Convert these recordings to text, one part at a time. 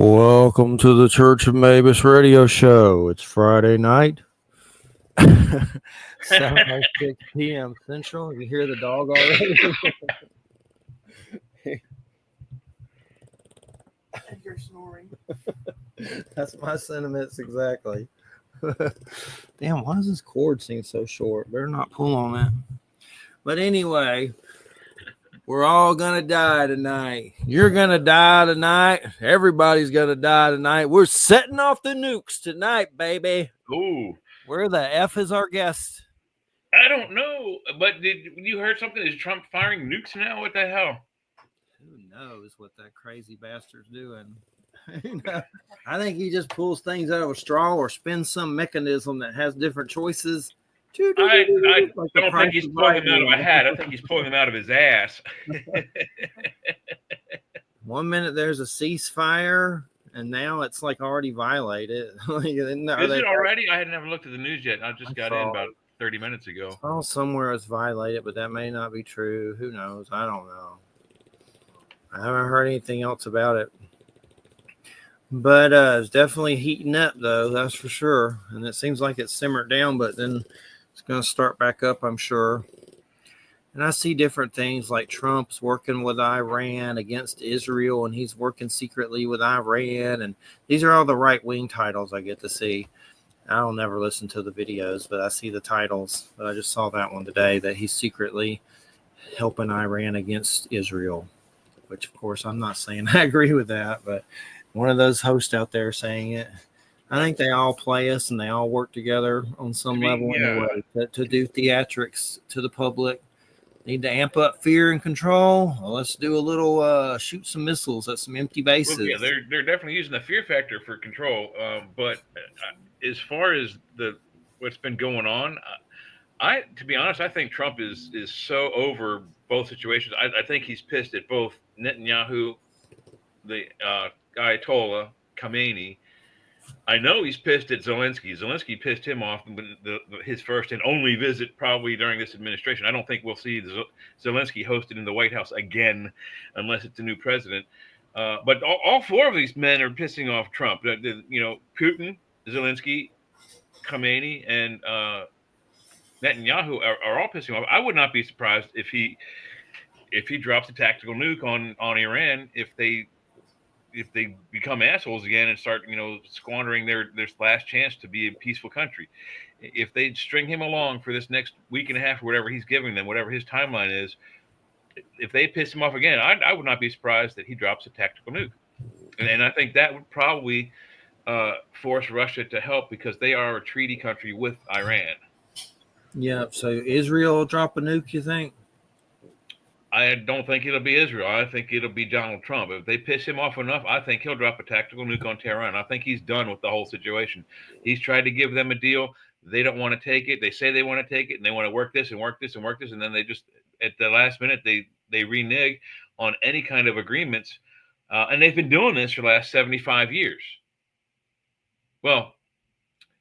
Welcome to the Church of Mabus radio show. It's Friday night, 7:06 p.m. Central. You hear the dog already? You're snoring. That's my sentiments exactly. Damn, why does this cord seem so short? Better not pull on it. But anyway, we're all gonna die tonight. You're gonna die tonight. Everybody's gonna die tonight. We're setting off the nukes tonight, baby. Ooh, Where the F is our guest? I don't know, but did you heard something? Is Trump firing nukes now? What the hell? Who knows what that crazy bastard's doing? I think he just pulls things out of a straw or spins some mechanism that has different choices. I Like don't think he's pulling them out of a hat. I think he's pulling them out of his ass. 1 minute there's a ceasefire, and now it's like already violated. Is it already? I had never looked at the news yet. I just got in about 30 minutes ago. Oh, somewhere it's violated, but that may not be true. Who knows? I don't know. I haven't heard anything else about it. But it's definitely heating up, though. That's for sure. And it seems like it's simmered down, but then it's going to start back up, I'm sure. And I see different things like Trump's working with Iran against Israel, and he's working secretly with Iran. And these are all the right-wing titles I get to see. I'll never listen to the videos, but I see the titles. But I just saw that one today, that he's secretly helping Iran against Israel, which, of course, I'm not saying I agree with that, but one of those hosts out there saying it. I think they all play us and they all work together on some level anyway to do theatrics to the public. Need to amp up fear and control. Well, let's do a little shoot some missiles at some empty bases. Well, yeah, they're definitely using the fear factor for control. But as far as what's been going on, to be honest, I think Trump is so over both situations. I think he's pissed at both Netanyahu, the Ayatollah Khamenei. I know he's pissed at Zelensky. Zelensky pissed him off his first and only visit probably during this administration. I don't think we'll see Zelensky hosted in the White House again unless it's a new president. But all four of these men are pissing off Trump. Putin, Zelensky, Khamenei, and Netanyahu are all pissing off. I would not be surprised if he drops a tactical nuke on Iran if they become assholes again and start, squandering their last chance to be a peaceful country. If they string him along for this next week and a half or whatever he's giving them, whatever his timeline is, if they piss him off again, I would not be surprised that he drops a tactical nuke. And I think that would probably force Russia to help because they are a treaty country with Iran. Yeah, so Israel will drop a nuke, you think? I don't think it'll be Israel. I think it'll be Donald Trump. If they piss him off enough, I think he'll drop a tactical nuke on Tehran. I think he's done with the whole situation. He's tried to give them a deal. They don't want to take it. They say they want to take it, and they want to work this and work this and work this, and then they just, at the last minute, they renege on any kind of agreements. And they've been doing this for the last 75 years. Well,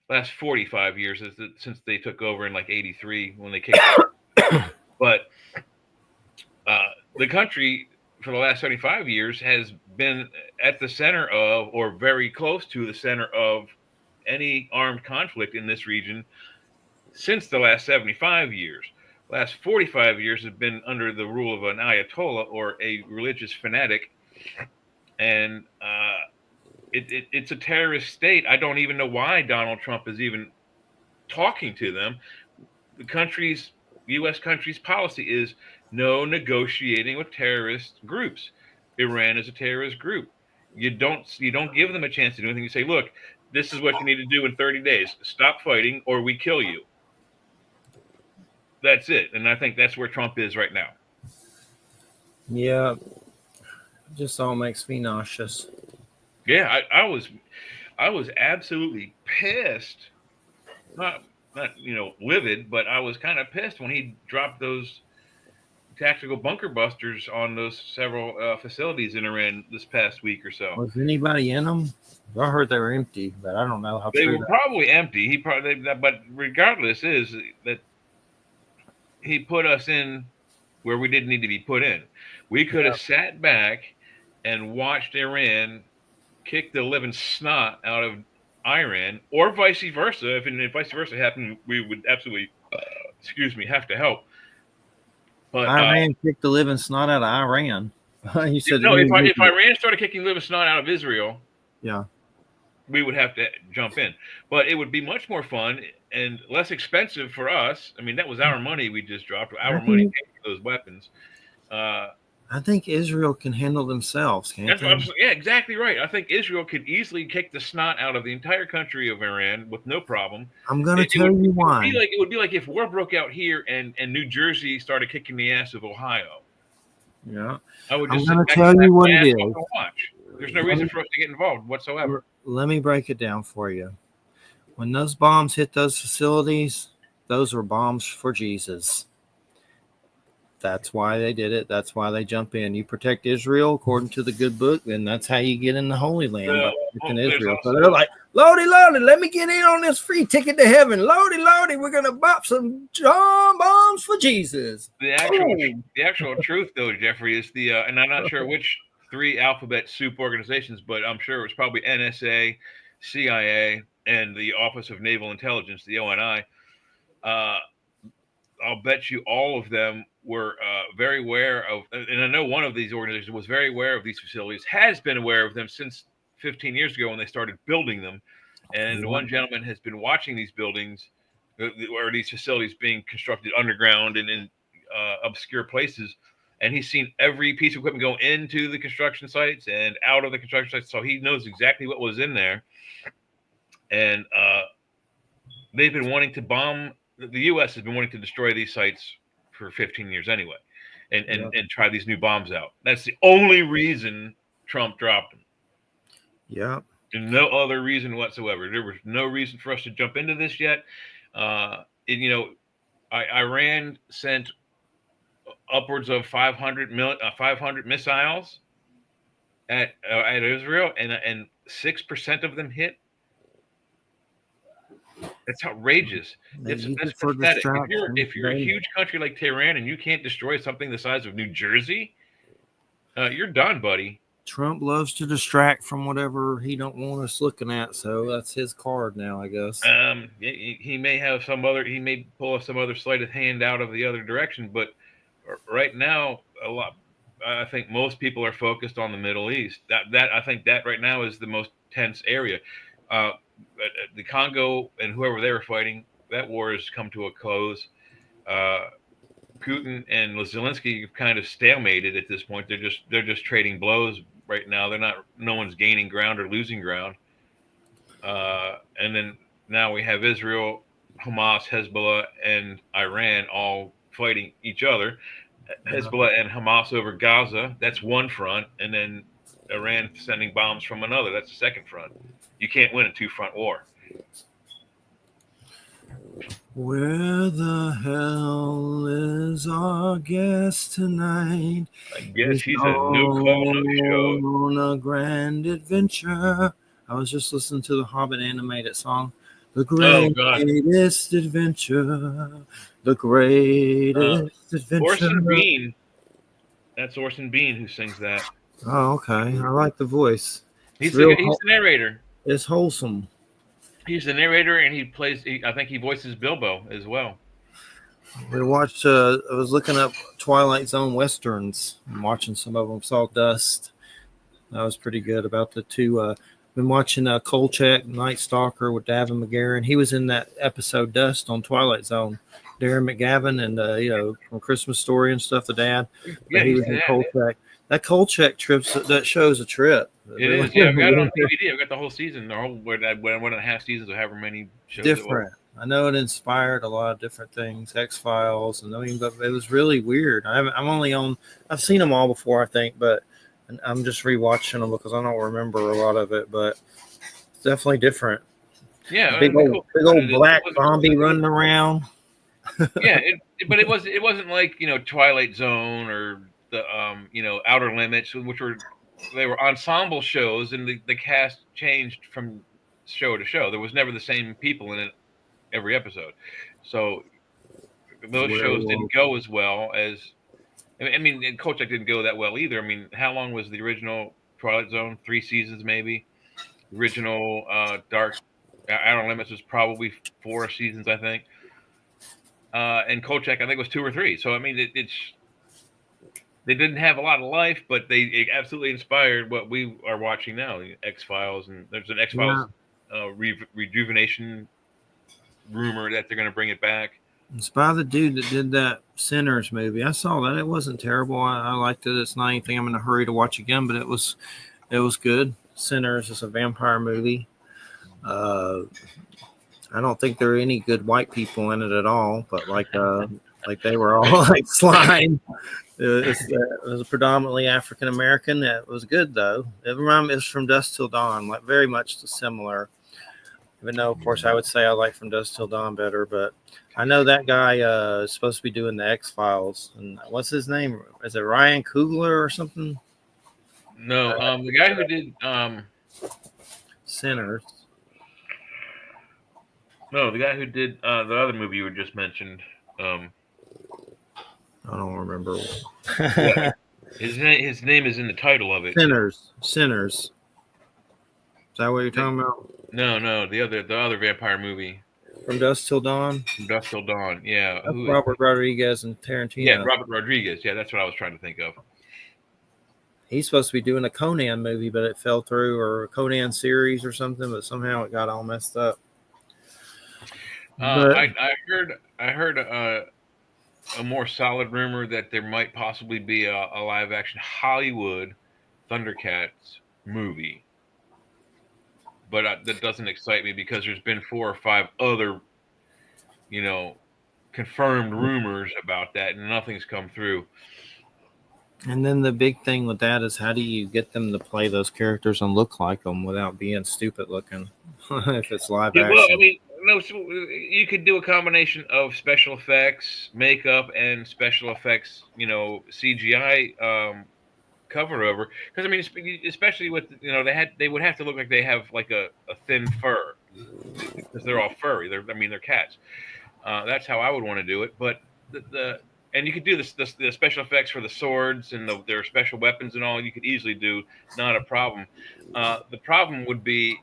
last 45 years since they took over in like 83 when they kicked out. But the country for the last 75 years has been at the center of, or very close to the center of, any armed conflict in this region since the last 75 years. Last 45 years have been under the rule of an Ayatollah or a religious fanatic. And it's a terrorist state. I don't even know why Donald Trump is even talking to them. The U.S. country's policy is no negotiating with terrorist groups. Iran is a terrorist group. You don't give them a chance to do anything. You say, look, this is what you need to do in 30 days. Stop fighting or we kill you. That's it. And I think that's where Trump is right now. Yeah. It just all makes me nauseous. Yeah, I was absolutely pissed. Not livid, but I was kind of pissed when he dropped those tactical bunker busters on those several facilities in Iran this past week or so. Was anybody in them? I heard they were empty, but I don't know how they were probably empty. But regardless, is that he put us in where we didn't need to be put in. We could have sat back and watched Iran kick the living snot out of Iran, or vice versa. If vice versa happened, we would absolutely, have to help. But Iran kicked the living snot out of Iran. You said no, if Iran started kicking living snot out of Israel, yeah. we would have to jump in. But it would be much more fun and less expensive for us. I mean, that was our money we just dropped. Our money paid for those weapons. I think Israel can handle themselves, can't they? Yeah, exactly right. I think Israel could easily kick the snot out of the entire country of Iran with no problem. I'm going to tell you why. It would be like if war broke out here and New Jersey started kicking the ass of Ohio. Yeah. I would I'm just going to tell you what it is. Watch. There's no reason for us to get involved whatsoever. Let me break it down for you. When those bombs hit those facilities, those were bombs for Jesus. That's why they did it. That's why they jump in. You protect Israel according to the good book, then that's how you get in the Holy Land by protecting Israel. So they're like, Lordy, let me get in on this free ticket to heaven. Lordy, we're gonna bop some bombs for Jesus. The actual truth, though, Jeffrey, is and I'm not sure which 3 alphabet soup organizations, but I'm sure it was probably NSA, CIA, and the Office of Naval Intelligence, the ONI. I'll bet you all of them were very aware of, and I know one of these organizations was very aware of these facilities, has been aware of them since 15 years ago when they started building them. And one gentleman has been watching these buildings or these facilities being constructed underground and in obscure places. And he's seen every piece of equipment go into the construction sites and out of the construction sites. So he knows exactly what was in there. And they've been wanting to bomb. The U.S. has been wanting to destroy these sites for 15 years anyway, and try these new bombs out. That's the only reason Trump dropped them. Yeah. And no other reason whatsoever. There was no reason for us to jump into this yet. Iran sent upwards of 500 missiles at Israel, and 6% of them hit. That's outrageous. That's pathetic. If you're a huge country like Tehran and you can't destroy something the size of New Jersey, you're done, buddy. Trump loves to distract from whatever he don't want us looking at, so that's his card now, I guess. He may have he may pull some other sleight of hand out of the other direction, but right now, I think most people are focused on the Middle East. I think that right now is the most tense area. The Congo and whoever they were fighting, that war has come to a close. Putin and Zelensky have kind of stalemated at this point. They're just trading blows right now. No one's gaining ground or losing ground. And then now we have Israel, Hamas, Hezbollah, and Iran all fighting each other. Hezbollah and Hamas over Gaza. That's one front, and then Iran sending bombs from another. That's the second front. You can't win a 2-front war. Where the hell is our guest tonight? I guess he's a no-call, no-show. On a grand adventure. I was just listening to the Hobbit animated song. The greatest adventure. The greatest adventure. Orson Bean. That's Orson Bean who sings that. Oh, okay. I like the voice. He's the narrator. It's wholesome. He's the narrator, and I think he voices Bilbo as well. We watched, I was looking up Twilight Zone Westerns and watching some of them. Saw Dust. That was pretty good. About the two, been watching Kolchak, Night Stalker with Davin McGarren. He was in that episode Dust on Twilight Zone. Darren McGavin and, from Christmas Story and stuff, the dad. Yeah, he was in Kolchak. That Kolchak trip, that show's a trip. It is. Yeah, I've got it on DVD. I've got the whole season, the whole 1.5 seasons of however many shows. Different. I know it inspired a lot of different things, X-Files, and but it was really weird. I've seen them all before, I think, but I'm just rewatching them because I don't remember a lot of it, but it's definitely different. Yeah, big old black zombie running around. Yeah, but it wasn't like Twilight Zone or the Outer Limits, which they were ensemble shows, and the cast changed from show to show. There was never the same people in it every episode, so those shows didn't go as well as. I mean, Kolchak didn't go that well either. I mean, how long was the original Twilight Zone? 3 seasons, maybe. original Dark Outer Limits was probably 4 seasons, I think. And Kolchak, I think, was 2 or 3. So I mean, it's they didn't have a lot of life, but it absolutely inspired what we are watching now, the X-Files, and there's an Yeah. X-Files rejuvenation rumor that they're going to bring it back. It's by the dude that did that Sinners movie. I saw that. It wasn't terrible. I liked it. It's not anything I'm in a hurry to watch again, but it was good. Sinners is a vampire movie. Uh, I don't think there are any good white people in it at all, but like they were all like slime. It was predominantly African American. It was good though. It reminded me, it's From Dusk Till Dawn, like very much similar. Even though, of course, I would say I like From Dusk Till Dawn better, but I know that guy is supposed to be doing the X-Files. And what's his name? Is it Ryan Coogler or something? No, the guy who did Sinners. no, the guy who did the other movie you just mentioned. I don't remember. Yeah, his name is in the title of it. Sinners. Is that what you're talking about? No, the other vampire movie. From Dusk Till Dawn. From Dusk Till Dawn. Yeah, That's Robert Rodriguez and Tarantino. Yeah, Robert Rodriguez. Yeah, that's what I was trying to think of. He's supposed to be doing a Conan movie, but it fell through, or a Conan series or something, but somehow it got all messed up. I heard a more solid rumor that there might possibly be a live action Hollywood Thundercats movie. But that doesn't excite me because there's been 4 or 5 other, confirmed rumors about that, and nothing's come through. And then the big thing with that is, how do you get them to play those characters and look like them without being stupid looking? If it's live action. Well, I mean, no, you could do a combination of special effects, makeup, and special effects. CGI cover over. Because I mean, especially with they would have to look like they have like a thin fur, because they're all furry. They're cats. That's how I would want to do it. But and you could do the special effects for the swords and their special weapons and all. You could easily do, not a problem. The problem would be,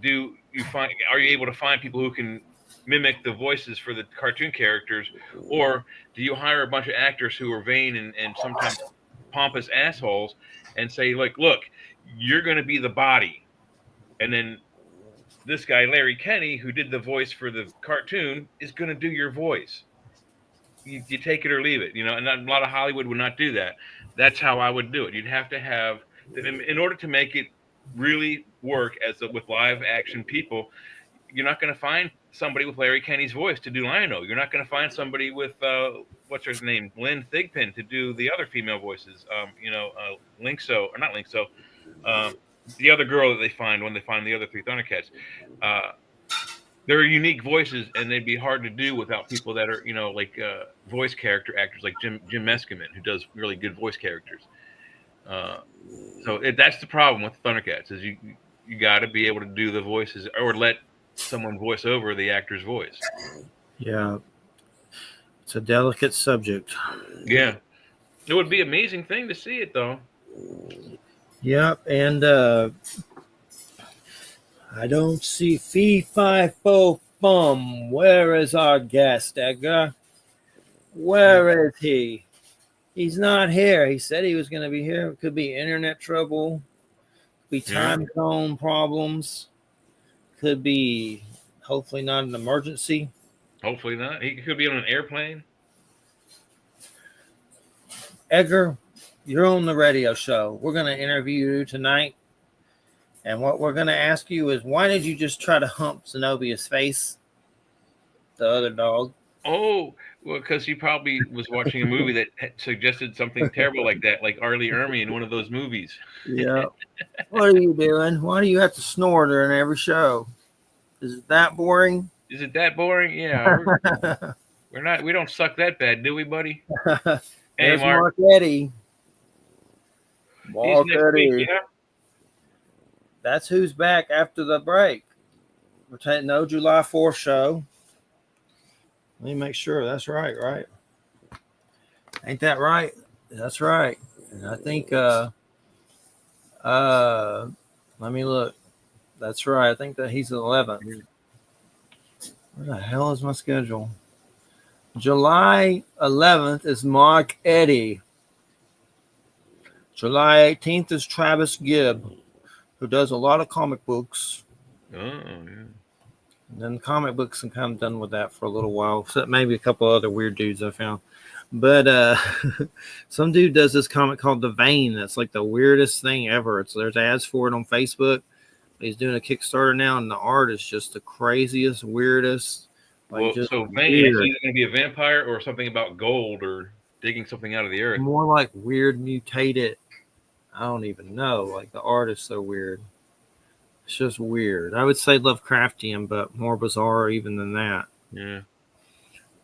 are you able to find people who can mimic the voices for the cartoon characters, or do you hire a bunch of actors who are vain and sometimes pompous assholes and say, look, you're going to be the body, and then this guy Larry Kenny, who did the voice for the cartoon, is going to do your voice. You take it or leave it, and a lot of Hollywood would not do that. That's how I would do it. You'd have to have, in order to make it really work with live action people, you're not going to find somebody with Larry Kenny's voice to do Lionel. You're not going to find somebody with what's her name, Lynn Thigpen, to do the other female voices. Linkso, or not Linkso, the other girl that they find when they find the other 3 Thundercats. They're unique voices, and they'd be hard to do without people that are like voice character actors, like Jim Meskimen, who does really good voice characters. So that's the problem with Thundercats, is you got to be able to do the voices, or let someone voice over the actor's voice. Yeah, it's a delicate subject. Yeah, it would be an amazing thing to see it, though. Yep, and I don't see fee, fi, fo, fum. Where is our guest, Edgar? Where is he? He's not here. He said he was going to be here. It could be internet trouble, could be time zone problems, could be hopefully not an emergency. Hopefully not. He could be on an airplane. Edgar, you're on the radio show. We're going to interview you tonight. And what we're going to ask you is, why did you just try to hump Zenobia's face, the other dog? Oh, well, because he probably was watching a movie that suggested something terrible like that, like Arlie Ermy in one of those movies. Yeah. What are you doing? Why do you have to snore during every show? Is it that boring? Is it that boring? Yeah. We're not. We don't suck that bad, do we, buddy? Hey, Mark Eddie. Mark Eddie. Yeah. That's who's back after the break. We're taking no July 4th show. Let me make sure that's right. Ain't that right? That's right. And I think let me look. That's right. I think that he's 11th. Where the hell is my schedule? July 11th is Mark Eddy. July 18th is Travis Gibb, who does a lot of comic books. Oh, yeah. And then comic books, I'm kind of done with that for a little while. Except maybe a couple other weird dudes I found. But some dude does this comic called The Vein. That's like the weirdest thing ever. There's ads for it on Facebook. He's doing a Kickstarter now, and the art is just the craziest, weirdest. Like Well, just so Vane, is he either going to be a vampire or something about gold or digging something out of the earth? more like weird, mutated. I don't even know. Like the art is so weird. It's just weird. I would say Lovecraftian, but more bizarre even than that. Yeah.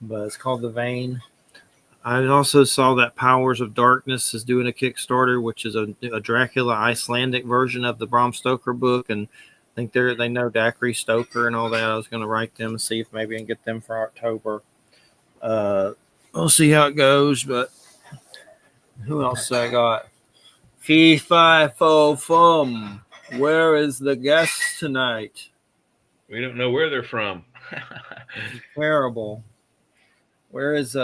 But it's called The Vein. I also saw that Powers of Darkness is doing a Kickstarter, which is a Dracula Icelandic version of the Bram Stoker book, and I think they know Dacre Stoker and all that. I was going to write them and see if maybe I can get them for October. We'll see how it goes. But who else I got? Fee fi fo fum. Where is the guest tonight? We don't know where they're from. Terrible. Where is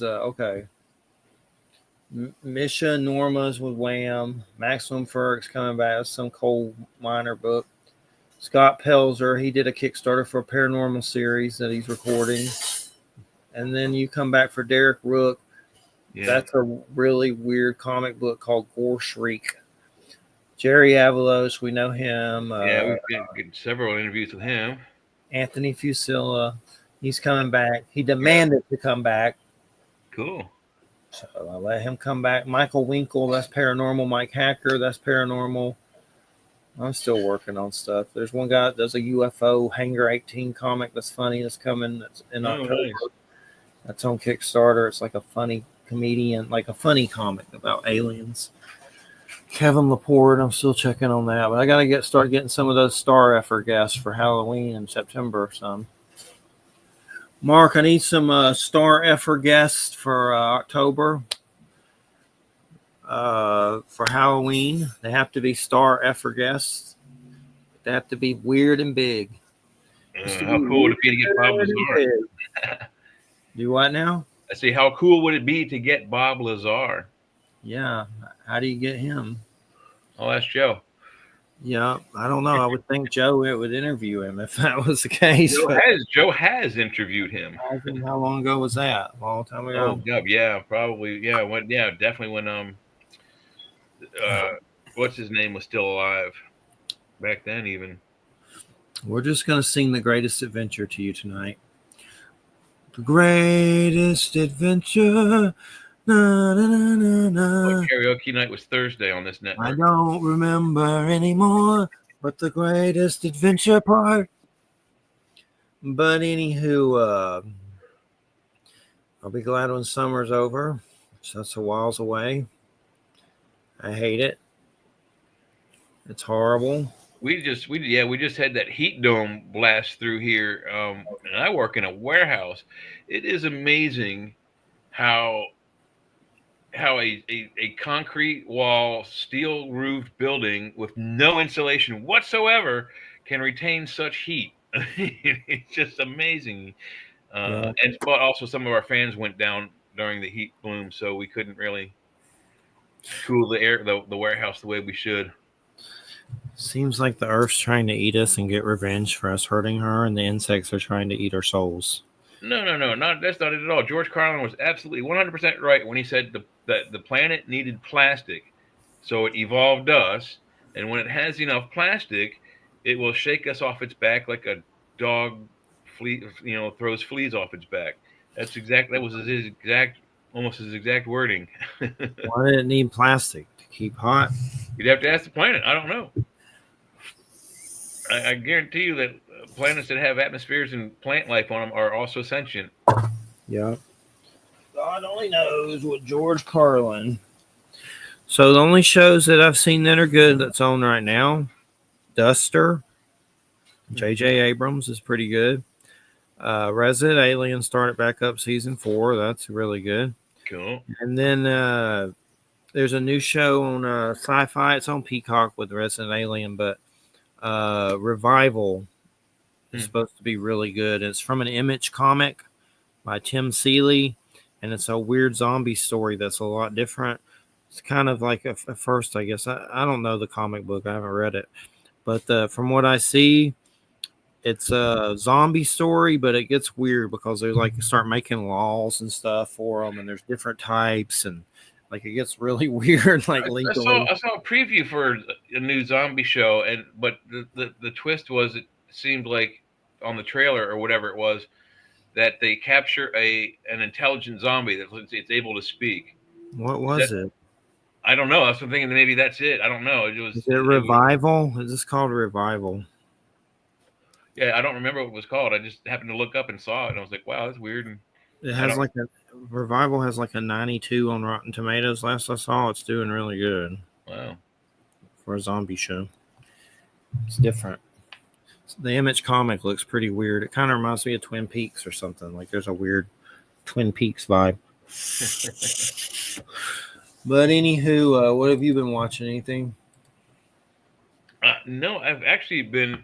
okay. Misha Norma's with Wham. Maximum Ferg's coming back. That's some coal miner book. Scott Pelzer, he did a Kickstarter for a paranormal series that he's recording. And then you come back for Derek Rook. Yeah. That's a really weird comic book called Gore Shriek. Jerry Avalos, we know him. Yeah, we've been getting several interviews with him. Anthony Fusilla, he's coming back. He demanded to come back. Cool. So I let him come back. Michael Winkle, that's paranormal. Mike Hacker, that's paranormal. I'm still working on stuff. There's one guy that does a UFO Hangar 18 comic that's funny. That's coming. That's in October. Nice. That's on Kickstarter. It's like a funny comedian, like a funny comic about aliens. Kevin Laporte, I'm still checking on that, but I got to start getting some of those Star Effort guests for Halloween in September or some. Mark, I need some Star Effort guests for October for Halloween. They have to be Star Effort guests. They have to be weird and big. How cool would it be to get Bob Lazar? Do what now? I say, how cool would it be to get Bob Lazar? Yeah. How do you get him? I'll ask Joe. Yeah, I don't know. I would think Joe would interview him if that was the case. Joe has interviewed him. How long ago was that? A long time ago? Oh, yeah, probably. Yeah, definitely when what's his name was still alive back then even. We're just going to sing The Greatest Adventure to you tonight. The greatest adventure. Na, na, na, na, na. Karaoke night was Thursday on this network. I don't remember anymore, but the greatest adventure part. But anywho, I'll be glad when summer's over. So that's a whiles away. I hate it. It's horrible. We just had that heat dome blast through here. And I work in a warehouse. It is amazing how a concrete wall, steel roofed building with no insulation whatsoever can retain such heat. It's just amazing. But also some of our fans went down during the heat bloom, so we couldn't really cool the warehouse the way we should. Seems like the Earth's trying to eat us and get revenge for us hurting her, and the insects are trying to eat our souls. No, that's not it at all. George Carlin was absolutely 100% right when he said that the planet needed plastic, so it evolved us, and when it has enough plastic, it will shake us off its back like a dog throws fleas off its back. That was almost his exact wording. Why did it need plastic? To keep hot? You'd have to ask the planet. I don't know. I guarantee you that planets that have atmospheres and plant life on them are also sentient. Yeah. God only knows what George Carlin. So the only shows that I've seen that are good that's on right now, Duster, J.J. Abrams is pretty good. Resident Alien started back up season 4. That's really good. Cool. And then There's a new show on Sci-Fi. It's on Peacock with Resident Alien, but Revival is supposed to be really good. It's from an Image comic by Tim Seeley, and it's a weird zombie story that's a lot different. It's kind of like at first, I guess. I don't know the comic book. I haven't read it, but from what I see, it's a zombie story, but it gets weird because they like start making laws and stuff for them, and there's different types, and like it gets really weird, like legally. I saw a preview for a new zombie show, but the twist was it seemed like on the trailer or whatever it was that they capture an intelligent zombie that it's able to speak. What was it? I don't know. I was thinking maybe that's it. I don't know. Is it Revival? Is this called Revival? Yeah, I don't remember what it was called. I just happened to look up and saw it, and I was like, "Wow, that's weird." And it has like a Revival has like a 92 on Rotten Tomatoes. Last I saw, it's doing really good. Wow, for a zombie show, it's different. The Image comic looks pretty weird. It kind of reminds me of Twin Peaks or something. Like there's a weird Twin Peaks vibe. But anywho, what have you been watching? Anything? No, I've actually been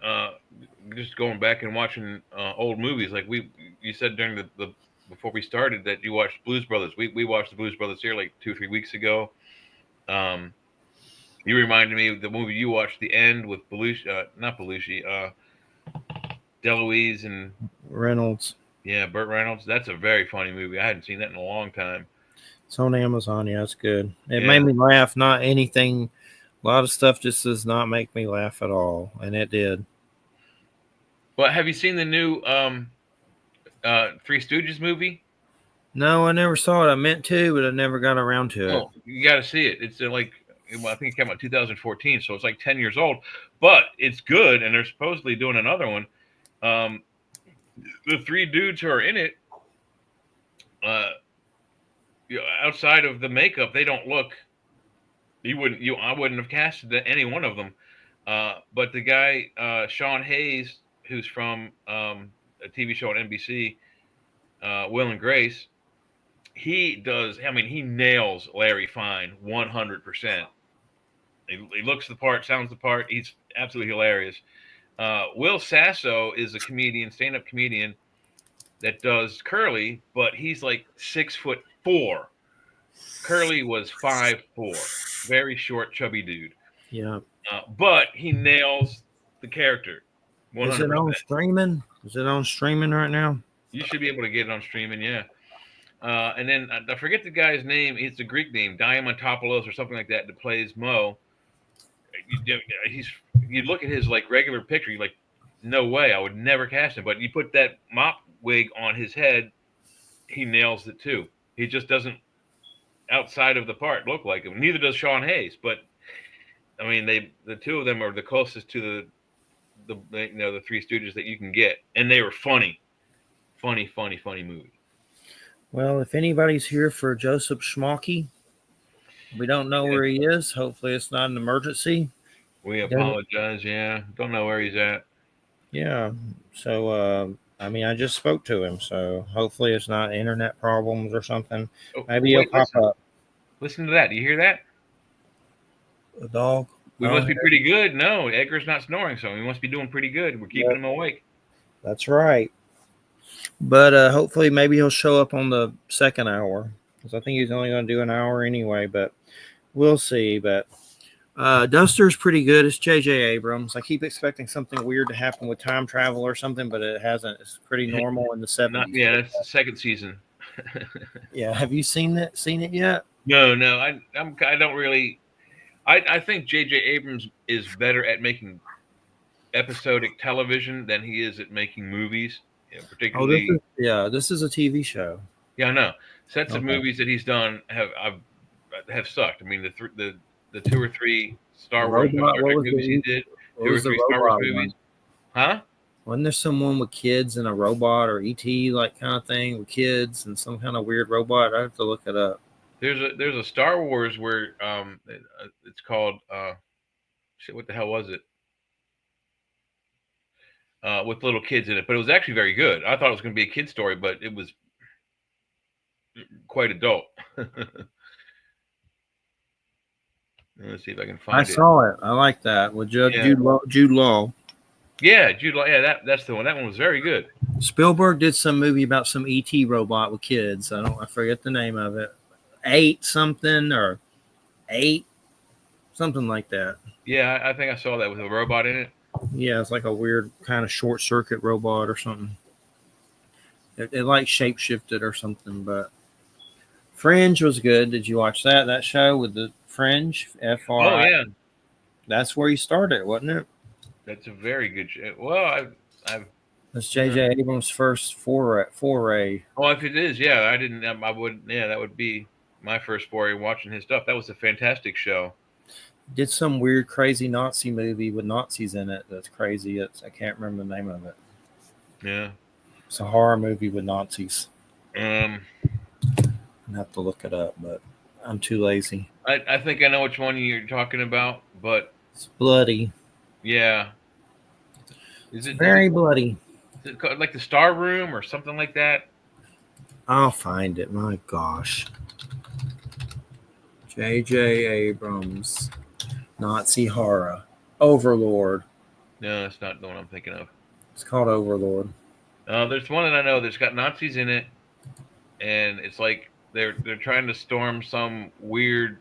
just going back and watching old movies. Like you said during the before we started that you watched Blues Brothers. We watched the Blues Brothers here like 2-3 weeks ago. You reminded me of the movie you watched, The End, with Belushi, not Belushi, DeLuise and Reynolds. Yeah, Burt Reynolds. That's a very funny movie. I hadn't seen that in a long time. It's on Amazon. Yeah, it's good. It made me laugh. Not anything. A lot of stuff just does not make me laugh at all, and it did. Well, have you seen the new Three Stooges movie? No, I never saw it. I meant to, but I never got around to it. Oh, you got to see it. It's like, I think it came out 2014, so it's like 10 years old, but it's good, and they're supposedly doing another one. The three dudes who are in it, outside of the makeup, they don't look. I wouldn't have casted any one of them. But the guy, Sean Hayes, who's from a TV show on NBC, Will and Grace, he nails Larry Fine 100%. He looks the part, sounds the part. He's absolutely hilarious. Will Sasso is a comedian, stand-up comedian that does Curly, but he's like 6'4". Curly was 5'4", very short, chubby dude. Yeah, but he nails the character. 100%. Is it on streaming? Is it on streaming right now? You should be able to get it on streaming, yeah. And then I forget the guy's name. It's a Greek name, Diamantopoulos or something like that plays Mo. You look at his like regular picture, you're like, no way, I would never cast him. But you put that mop wig on his head, he nails it too. He just doesn't, outside of the part, look like him. Neither does Sean Hayes. But I mean, the two of them are the closest to the Three Stooges that you can get, and they were funny movie. Well, if anybody's here for Joseph Schmalke, we don't know where he is. Hopefully, it's not an emergency. We apologize. Yeah, don't know where he's at. Yeah. So, I just spoke to him. So, hopefully, it's not internet problems or something. Maybe he'll pop up. Listen to that. Do you hear that? A dog. We must be pretty good. No, Edgar's not snoring, so we must be doing pretty good. We're keeping him awake. That's right. But hopefully, maybe he'll show up on the second hour, because I think he's only going to do an hour anyway. But we'll see. But Duster's pretty good. It's J.J. Abrams. I keep expecting something weird to happen with time travel or something, but it hasn't. It's pretty normal in the 70s. Yeah, that's the second season. Yeah, have you seen it yet? No. I don't really. I think J.J. Abrams is better at making episodic television than he is at making movies. Particularly. This is a TV show. Yeah, I know. Sets of movies that he's done have sucked. I mean, the 2 or 3 Star Wars movies he did, 2 or 3 Star Wars movies. Huh? Wasn't there someone with kids and a robot or ET like kind of thing with kids and some kind of weird robot? I have to look it up. There's a Star Wars where it's called what the hell was it? With little kids in it, but it was actually very good. I thought it was going to be a kid story, but it was quite adult. Let's see if I can I find it. saw it. I like that with Yeah. Jude Law. Jude Law. Yeah, Jude Law. Yeah, that's the one. That one was very good. Spielberg did some movie about some ET robot with kids. I forget the name of it. Eight something or eight something like that. Yeah, I think I saw that with a robot in it. Yeah, it's like a weird kind of short circuit robot or something. It like shapeshifted or something. But Fringe was good. Did you watch that? That show with the Fringe, Oh FRI. yeah, That's where you started, wasn't it? that's a very good show. Well, I've That's uh, J.J. Abrams' first foray. oh, if it is, yeah, I didn't. I would. Yeah, that would be my first foray watching his stuff. That was a fantastic show. Did some weird, crazy Nazi movie with Nazis in it. That's crazy. I can't remember the name of it. Yeah. It's a horror movie with Nazis. Um, I have to look it up, but I'm too lazy. I think I know which one you're talking about, but It's bloody. yeah, It's very bloody. is it called, like the Star Room or something like that? I'll find it. My gosh. J.J. Abrams. Nazi horror. Overlord. No, that's not the one I'm thinking of. It's called Overlord. There's one that I know that's got Nazis in it, and it's like they're trying to storm some weird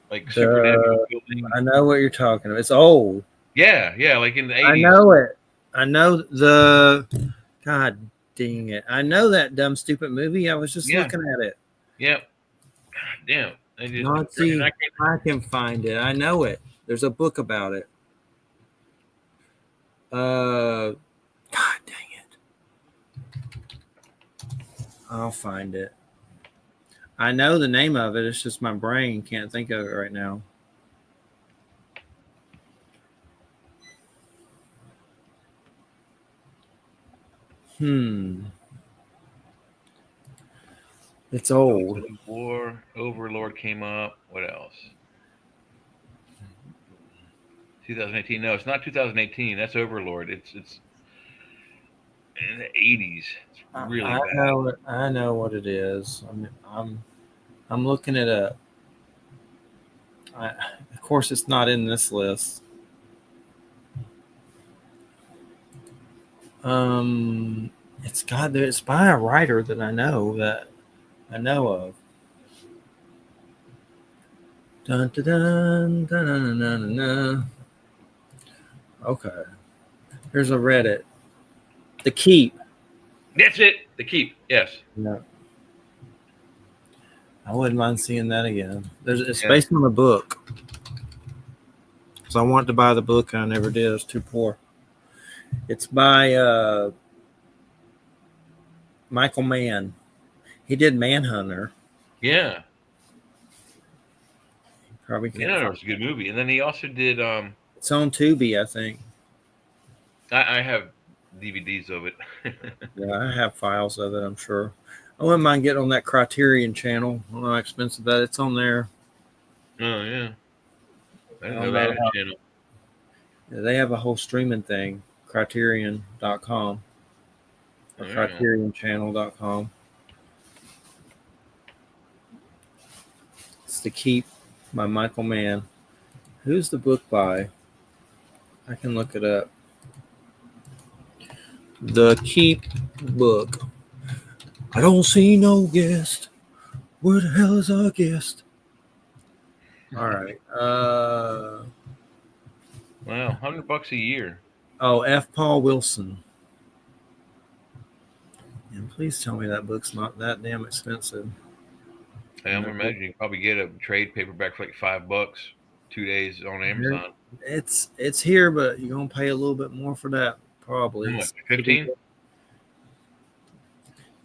like supernatural building. I know what you're talking about. It's old. Yeah, yeah, like in the 80s. I know it. I know the. God dang it. I know that dumb, stupid movie. I was just looking at it. Yep. God damn. Nazi. I can find it. I know it. There's a book about it. God dang it. I'll find it. I know the name of it. It's just my brain can't think of it right now. It's old. War, Overlord came up. What else? 2018. No, it's not 2018. That's Overlord. It's in the 80s. It's really bad. I know what it is. I'm looking it up. Of course, it's not in this list. It's by a writer that I know of. Dun dun dun dun dun dun dun. Dun. Okay, here's a Reddit. The Keep. That's it. The Keep. Yes. No, I wouldn't mind seeing that again. It's based on a book. So I wanted to buy the book and I never did. I was too poor. It's by Michael Mann. He did Manhunter. Yeah. Probably can't. Yeah, it was a good movie. And then he also did. It's on Tubi, I think. I have DVDs of it. Yeah, I have files of it. I'm sure. I wouldn't mind getting on that Criterion channel. I don't know how expensive that. It's on there. Oh yeah. I didn't know that channel. Yeah, they have a whole streaming thing. Criterion.com or CriterionChannel.com. It's The Keep by Michael Mann. Who's the book by? I can look it up. The Keep book. I don't see no guest. Where the hell is our guest? All right. Wow, $100 a year. Oh, F. Paul Wilson. And please tell me that book's not that damn expensive. I'm imagining you probably get a trade paperback for like $5, 2 days on Amazon. It's here, but you're gonna pay a little bit more for that, probably. How much? 15?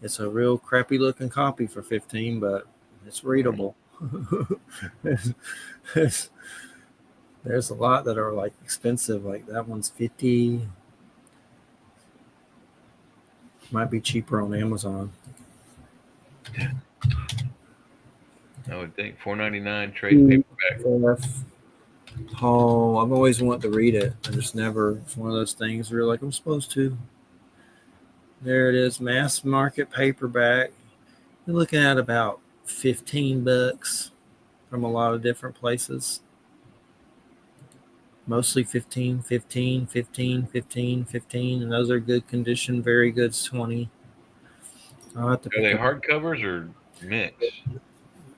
It's a real crappy looking copy for 15, but it's readable. There's a lot that are like expensive, like that one's 50. Might be cheaper on Amazon. I would think $4.99 trade paperback. Oh, I've always wanted to read it. I just never. It's one of those things where you're like, I'm supposed to. There it is, mass market paperback. You're looking at about $15. from a lot of different places. Mostly 15, 15, 15, 15, 15, and those are good condition. Very good's 20. I'll have to Are pick they them. hardcovers or mix?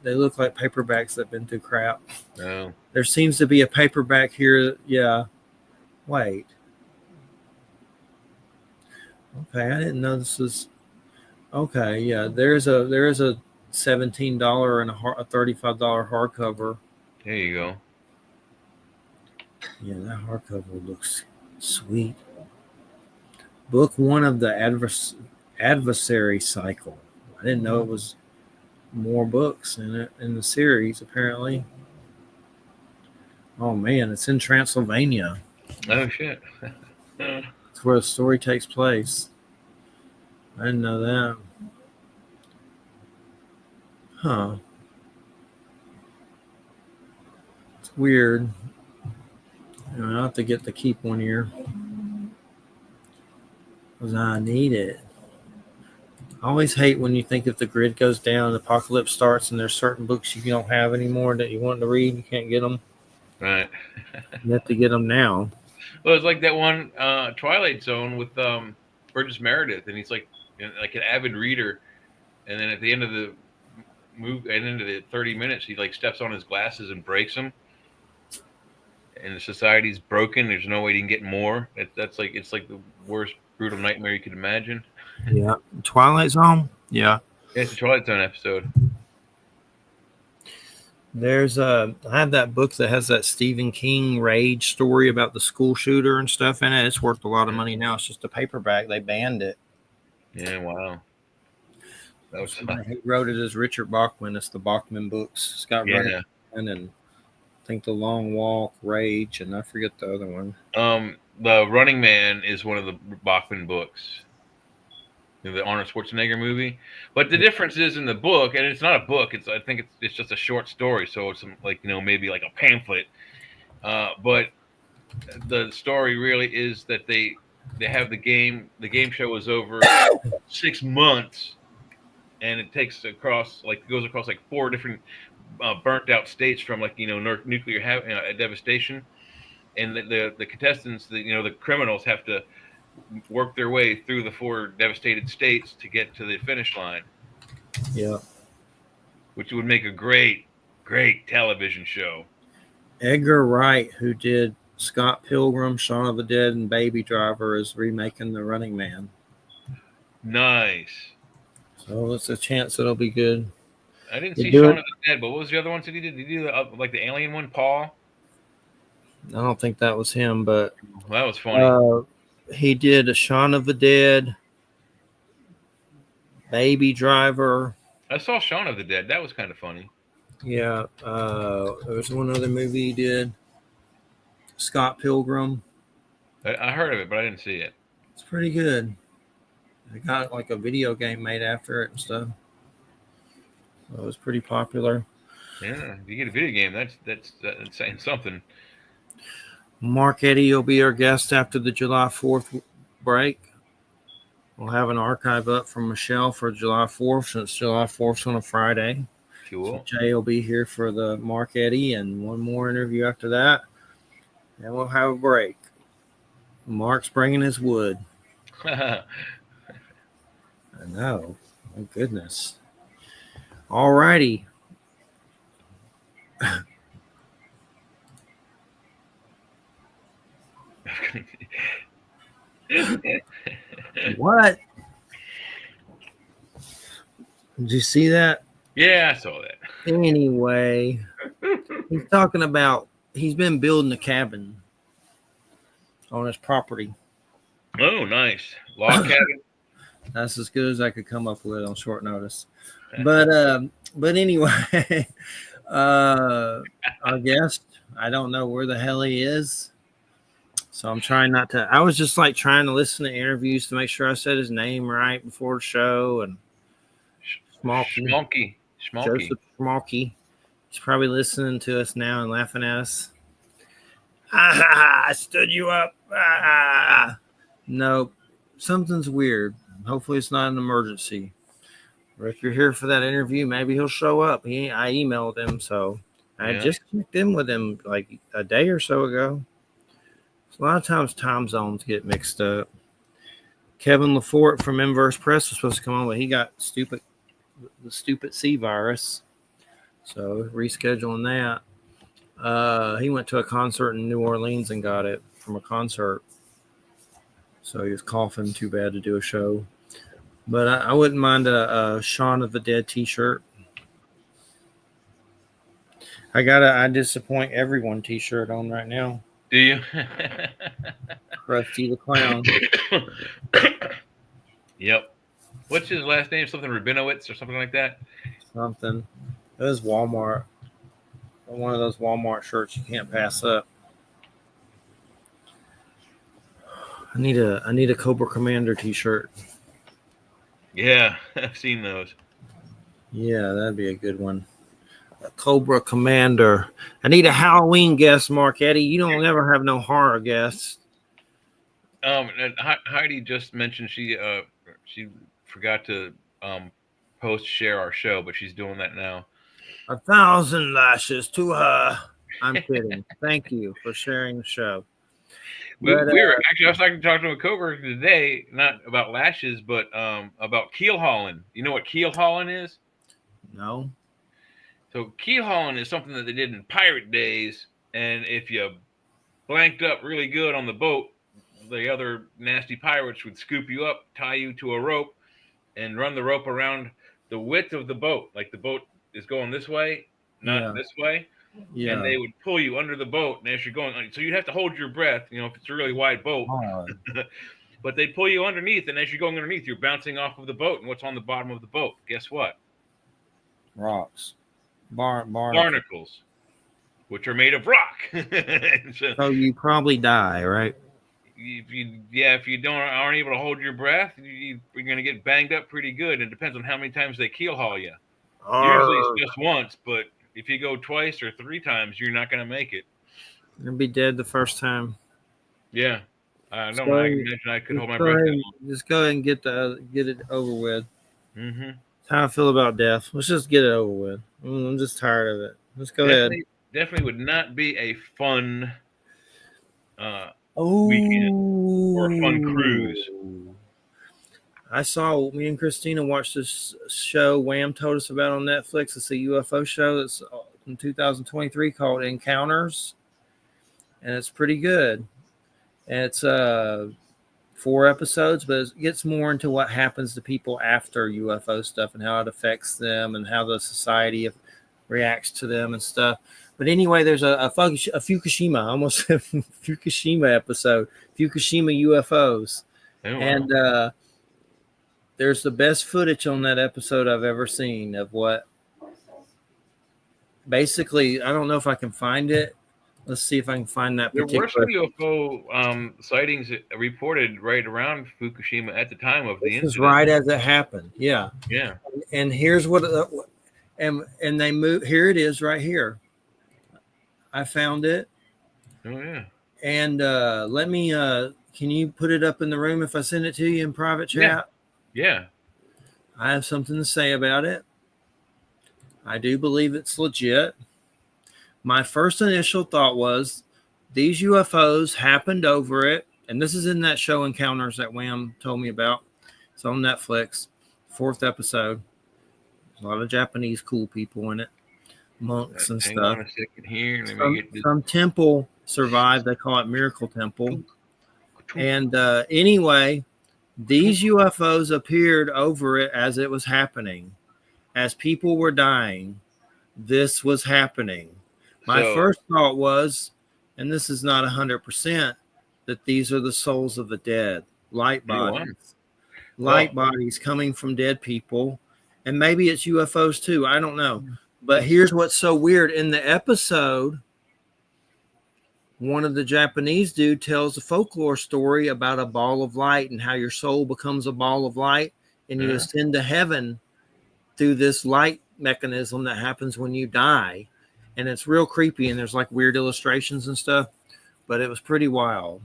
They look like paperbacks that've been through crap. No. There seems to be a paperback here. Yeah. Wait. Okay, I didn't know this was. Okay, yeah. There is a $17 and a $35 hardcover. There you go. Yeah, that hardcover looks sweet. Book one of the adversary cycle. I didn't know it was more books in it in the series. Apparently. Oh man, it's in Transylvania. Oh shit. It's where the story takes place. I didn't know that. Huh. It's weird. I'll have to get to keep one here because I need it. I always hate when you think if the grid goes down, the apocalypse starts, and there's certain books you don't have anymore that you want to read. You can't get them. Right. You have to get them now. Well, it's like that one Twilight Zone with Burgess Meredith, and he's like an avid reader, and then at the end of the movie, at the end of the 30 minutes, he like steps on his glasses and breaks them, and the society's broken. There's no way he can get more. That's like it's like the worst brutal nightmare you could imagine. Yeah. Twilight Zone? Yeah. Yeah, it's a Twilight Zone episode. I have that book that has that Stephen King rage story about the school shooter and stuff in it. It's worth a lot of money now. It's just a paperback. They banned it. Yeah, wow. That was He wrote it as Richard Bachman. It's the Bachman books. It's got Running Man and I think The Long Walk, Rage, and I forget the other one. The Running Man is one of the Bachman books. The Arnold Schwarzenegger movie, but the difference is in the book, and it's not a book. I think it's just a short story, so it's like maybe like a pamphlet. But the story really is that they have the game. The game show is over 6 months, and it goes across like 4 different burnt out states from nuclear devastation, and the contestants, the criminals have to work their way through the 4 devastated states to get to the finish line. Yeah. Which would make a great television show. Edgar Wright, who did Scott Pilgrim, Shaun of the Dead, and Baby Driver, is remaking The Running Man. Nice. So it's a chance it'll be good. I didn't see Shaun of the Dead, but what was the other ones that he did? Did he do like the alien one, Paul? I don't think that was him, but that was funny. He did a Shaun of the Dead, Baby Driver. I saw Shaun of the Dead. That was kind of funny. Yeah. There was one other movie he did, Scott Pilgrim. I heard of it, but I didn't see it. It's pretty good. They got like a video game made after it and stuff. So it was pretty popular. Yeah, if you get a video game, that's saying something. Mark Eddy will be our guest after the July 4th break. We'll have an archive up from Michelle for July 4th, since July 4th on a Friday. Cool. So Jay will be here for the Mark Eddy and one more interview after that. And we'll have a break. Mark's bringing his wood. I know. My goodness. All righty. What? Did you see that? Yeah, I saw that. Anyway, he's talking about he's been building a cabin on his property. Oh, nice. Log cabin. That's as good as I could come up with on short notice. But anyway, our guest, I don't know where the hell he is. So I'm trying not to. I was just like trying to listen to interviews to make sure I said his name right before the show. And Schmalke. Joseph Schmalke. He's probably listening to us now and laughing at us. I stood you up. No, something's weird. Hopefully it's not an emergency. Or if you're here for that interview, maybe he'll show up. I emailed him, so I just checked in with him like a day or so ago. So a lot of times time zones get mixed up. Kevin LaForte from Inverse Press was supposed to come on, but he got the stupid C virus. So rescheduling that. He went to a concert in New Orleans and got it from a concert. So he was coughing too bad to do a show. But I wouldn't mind a Shaun of the Dead T-shirt. I got a I Disappoint Everyone T-shirt on right now. Do you? Krusty the Clown. Yep. What's his last name? Something Rabinowitz or something like that? Something. It was Walmart. One of those Walmart shirts you can't pass up. I need a Cobra Commander T-shirt. Yeah, I've seen those. Yeah, that'd be a good one. A Cobra Commander. I need a Halloween guest, Mark Eddie. You don't ever have no horror guests. And Heidi just mentioned she forgot to share our show, but she's doing that now. 1,000 lashes to her. I'm kidding. Thank you for sharing the show. We were actually, I was talking to a coworker today, not about lashes, but about keel hauling. You know what keel hauling is? No. So keel hauling is something that they did in pirate days, and if you blanked up really good on the boat, the other nasty pirates would scoop you up, tie you to a rope, and run the rope around the width of the boat. Like the boat is going this way, not this way. Yeah. And they would pull you under the boat, and as you're going, so you'd have to hold your breath, if it's a really wide boat. But they pull you underneath, and as you're going underneath, you're bouncing off of the boat. And what's on the bottom of the boat? Guess what? Rocks. Barnacles, which are made of rock. So you probably die, right? If you aren't able to hold your breath, you're going to get banged up pretty good. It depends on how many times they keel haul you. Usually it's just once, but if you go twice or three times, you're not going to make it. You'll be dead the first time. Yeah. I don't know. I can imagine I could hold my breath. Just go ahead and get it over with. Mm-hmm. That's how I feel about death. Let's just get it over with. I'm just tired of it. Let's go ahead. Definitely would not be a fun weekend or a fun cruise. I saw me and Christina watched this show Wham told us about on Netflix. It's a UFO show that's from 2023 called Encounters, and it's pretty good. And it's 4 episodes, but it gets more into what happens to people after UFO stuff and how it affects them and how the society reacts to them and stuff. But anyway, there's a Fukushima, almost Fukushima episode, Fukushima UFOs. Oh, wow. And there's the best footage on that episode I've ever seen of what basically, I don't know if I can find it. Let's see if I can find that particular. There were some UFO sightings reported right around Fukushima at the time of the incident. This is right as it happened. Yeah. Yeah. And here's what, and they move. Here it is right here. I found it. Oh, yeah. And let me, can you put it up in the room if I send it to you in private chat? Yeah. I have something to say about it. I do believe it's legit. My first initial thought was these UFOs happened over it. And this is in that show Encounters that Wham told me about. It's on Netflix, 4th episode. There's a lot of Japanese cool people in it, monks and stuff. Hang on a second here. Some temple survived. They call it Miracle Temple. And anyway, these UFOs appeared over it as it was happening. As people were dying, this was happening. My first thought was, and this is not 100%, that these are the souls of the dead, light bodies. Light bodies coming from dead people. And maybe it's UFOs too. I don't know. But here's what's so weird. In the episode, one of the Japanese dude tells a folklore story about a ball of light and how your soul becomes a ball of light and you ascend to heaven through this light mechanism that happens when you die. And it's real creepy, and there's like weird illustrations and stuff, but it was pretty wild.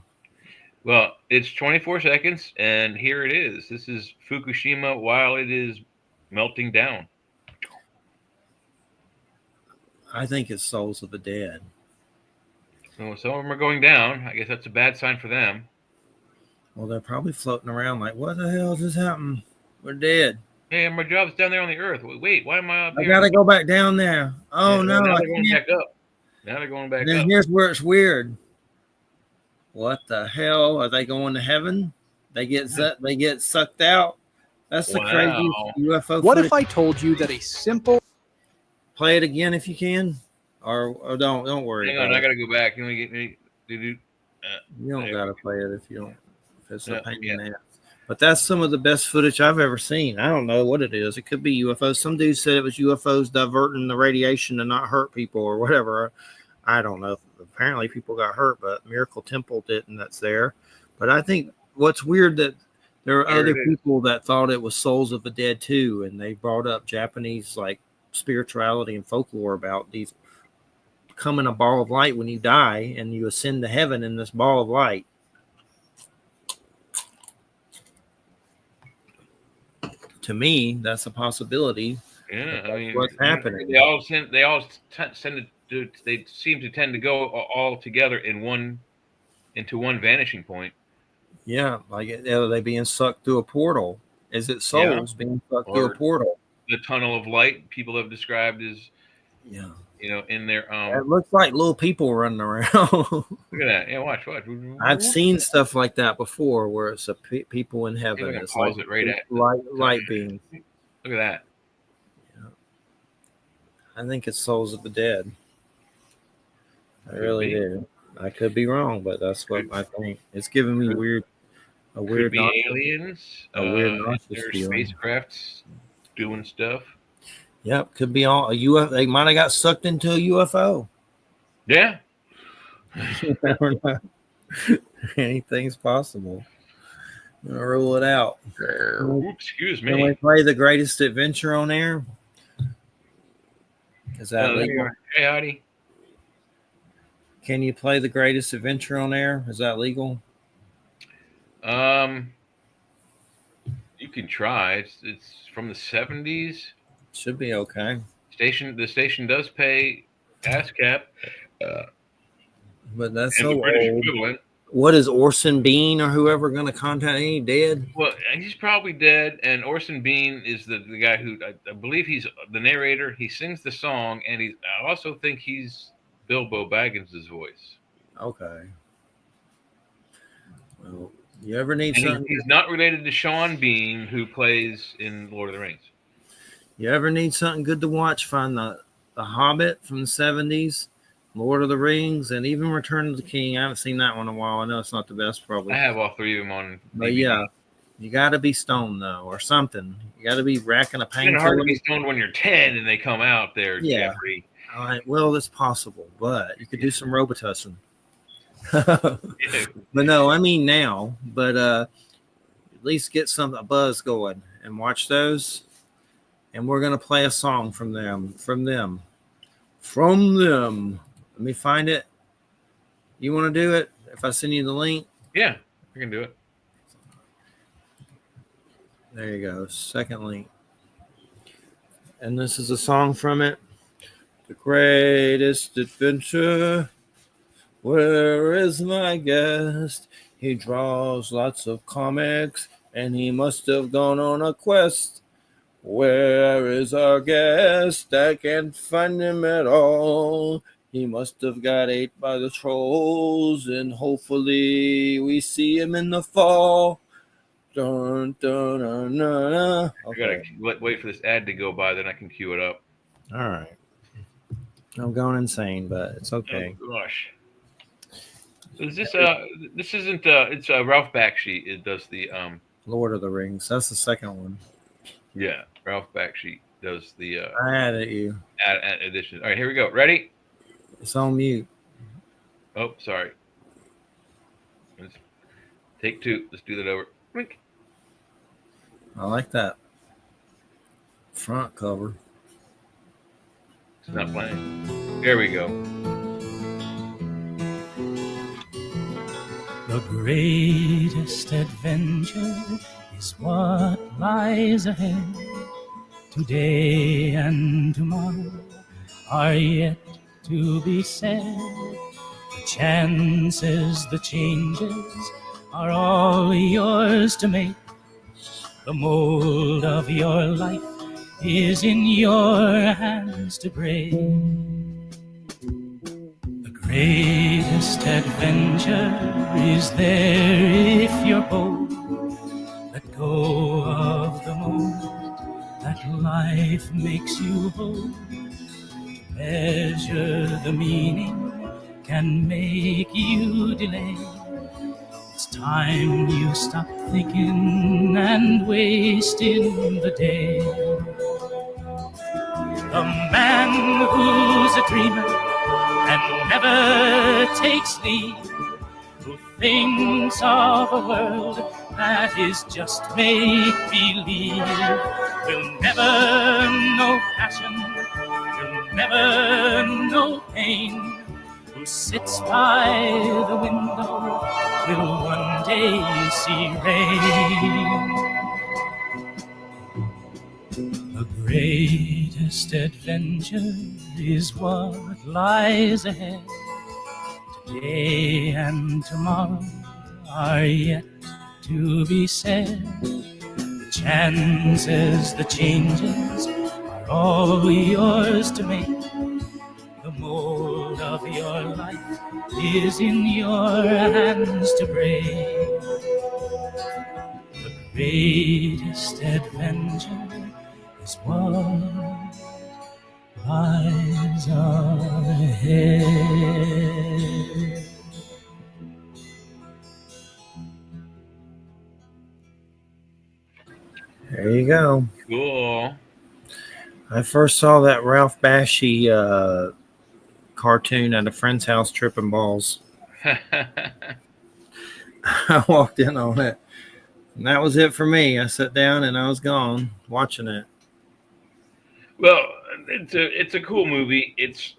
Well, it's 24 seconds, and here it is. This is Fukushima while it is melting down. I think it's souls of the dead. So some of them are going down. I guess that's a bad sign for them. Well, they're probably floating around like, what the hell just happened? We're dead. Hey, my job's down there on the earth. Wait, why am I up I here? gotta go back down there. Oh no! Now I they're going can't. back up. Now they're going back And then up. here's where it's weird. What the hell? Are they going to heaven? They get sucked out. That's the craziest UFO. What if I told you that a simple Play it again if you can, or don't worry. Hang on, I gotta go back. You want to get me? You don't gotta play it if you don't. If it's a pain in the ass. But that's some of the best footage I've ever seen. I don't know what it is. It could be UFOs. Some dude said it was UFOs diverting the radiation to not hurt people or whatever. I don't know. Apparently people got hurt, but Miracle Temple didn't. That's there. But I think what's weird that there are other people that thought it was souls of the dead too, and they brought up Japanese like spirituality and folklore about these becoming a ball of light when you die and you ascend to heaven in this ball of light. To me, that's a possibility. Yeah, I mean, what's happening? They seem to tend to go all together into one vanishing point. Yeah, like are they being sucked through a portal? Is it souls being sucked through a portal? The tunnel of light people have described as, in their It looks like little people running around. Look at that! Yeah, watch. I've seen stuff like that before, where it's a people in heaven. It's like it right at light beams. Look at that. Yeah. I think it's souls of the dead. I really do. I could be wrong, but that's what I think. It's giving me a weird aliens, weird spacecrafts doing stuff. Yep, could be all a UFO. They might have got sucked into a UFO. Yeah. You never know. Anything's possible. I'm gonna rule it out. Excuse me. Can we play The Greatest Adventure on air? Is that legal? Hey, Heidi. Can you play The Greatest Adventure on air? Is that legal? You can try. It's from the 70s. Should be okay. The station does pay ASCAP. But that's so old. Equivalent. What is Orson Bean or whoever going to contact? He dead? Well, he's probably dead. And Orson Bean is the guy who I believe he's the narrator. He sings the song, and I also think he's Bilbo Baggins' voice. Okay. Well, you ever need something? He's not related to Sean Bean, who plays in Lord of the Rings. You ever need something good to watch? Find the Hobbit from the 70s, Lord of the Rings, and even Return of the King. I haven't seen that one in a while. I know it's not the best, probably. I have all three of them on. But DVD. Yeah, you got to be stoned though, or something. You got to be racking a pain. It's hard to be stoned when you're 10 and they come out there, yeah. Jeffrey. All right, well, it's possible, but you could do some Robitussin. But no, I mean now. But at least get a buzz going and watch those. And we're gonna play a song from them. Let me find it. You want to do it? If I send you the link? Yeah, I can do it. There you go. Second link. And this is a song from it. The Greatest Adventure. Where is my guest? He draws lots of comics, and he must have gone on a quest. Where is our guest? I can't find him at all. He must have got ate by the trolls, and hopefully we see him in the fall. Dun, dun, dun, dun, dun. Okay. I gotta wait for this ad to go by, then I can cue it up. All right. I'm going insane, but it's okay. Oh, gosh. So is this this isn't it's Ralph Bakshi. It does the Lord of the Rings. That's the second one. Yeah, Ralph Bakshi does the I added you. Add edition. All right, here we go. Ready? It's on mute. Oh, sorry. Let's take two. Let's do that over. Wink. I like that front cover. It's not playing. There we go. The greatest adventure is what lies ahead. Today and tomorrow are yet to be said. The chances, the changes are all yours to make. The mold of your life is in your hands to break. The greatest adventure is there if you're bold. Let go of the moment that life makes you hold. Measure the meaning can make you delay. It's time you stop thinking and wasting the day. The man who's a dreamer and never takes leave, who thinks of a world that is just make-believe, will never know passion, will never know pain. Who sits by the window will one day see rain. The greatest adventure is what lies ahead. Today and tomorrow are yet to be said. The chances, the changes are all yours to make. The mold of your life is in your hands to break. The greatest adventure is what lies ahead. There you go. Cool. I first saw that Ralph Bakshi cartoon at a friend's house tripping balls. I walked in on it. And that was it for me. I sat down and I was gone watching it. Well, it's a cool movie. It's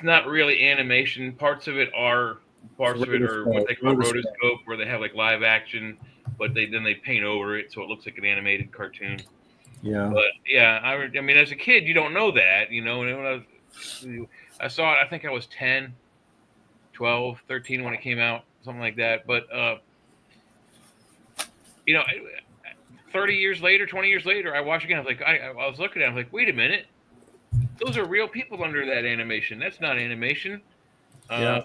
not really animation. Parts of it are what they call rotoscope, where they have like live action, but they paint over it so it looks like an animated cartoon. Yeah. But yeah, I mean, as a kid, you don't know that, you know. And when I saw it, I think I was 10, 12, 13 when it came out, something like that. But you know, 30 years later, 20 years later, I watched again. I was like, I was looking at it, I was like, wait a minute. Those are real people under that animation. That's not animation. Yeah.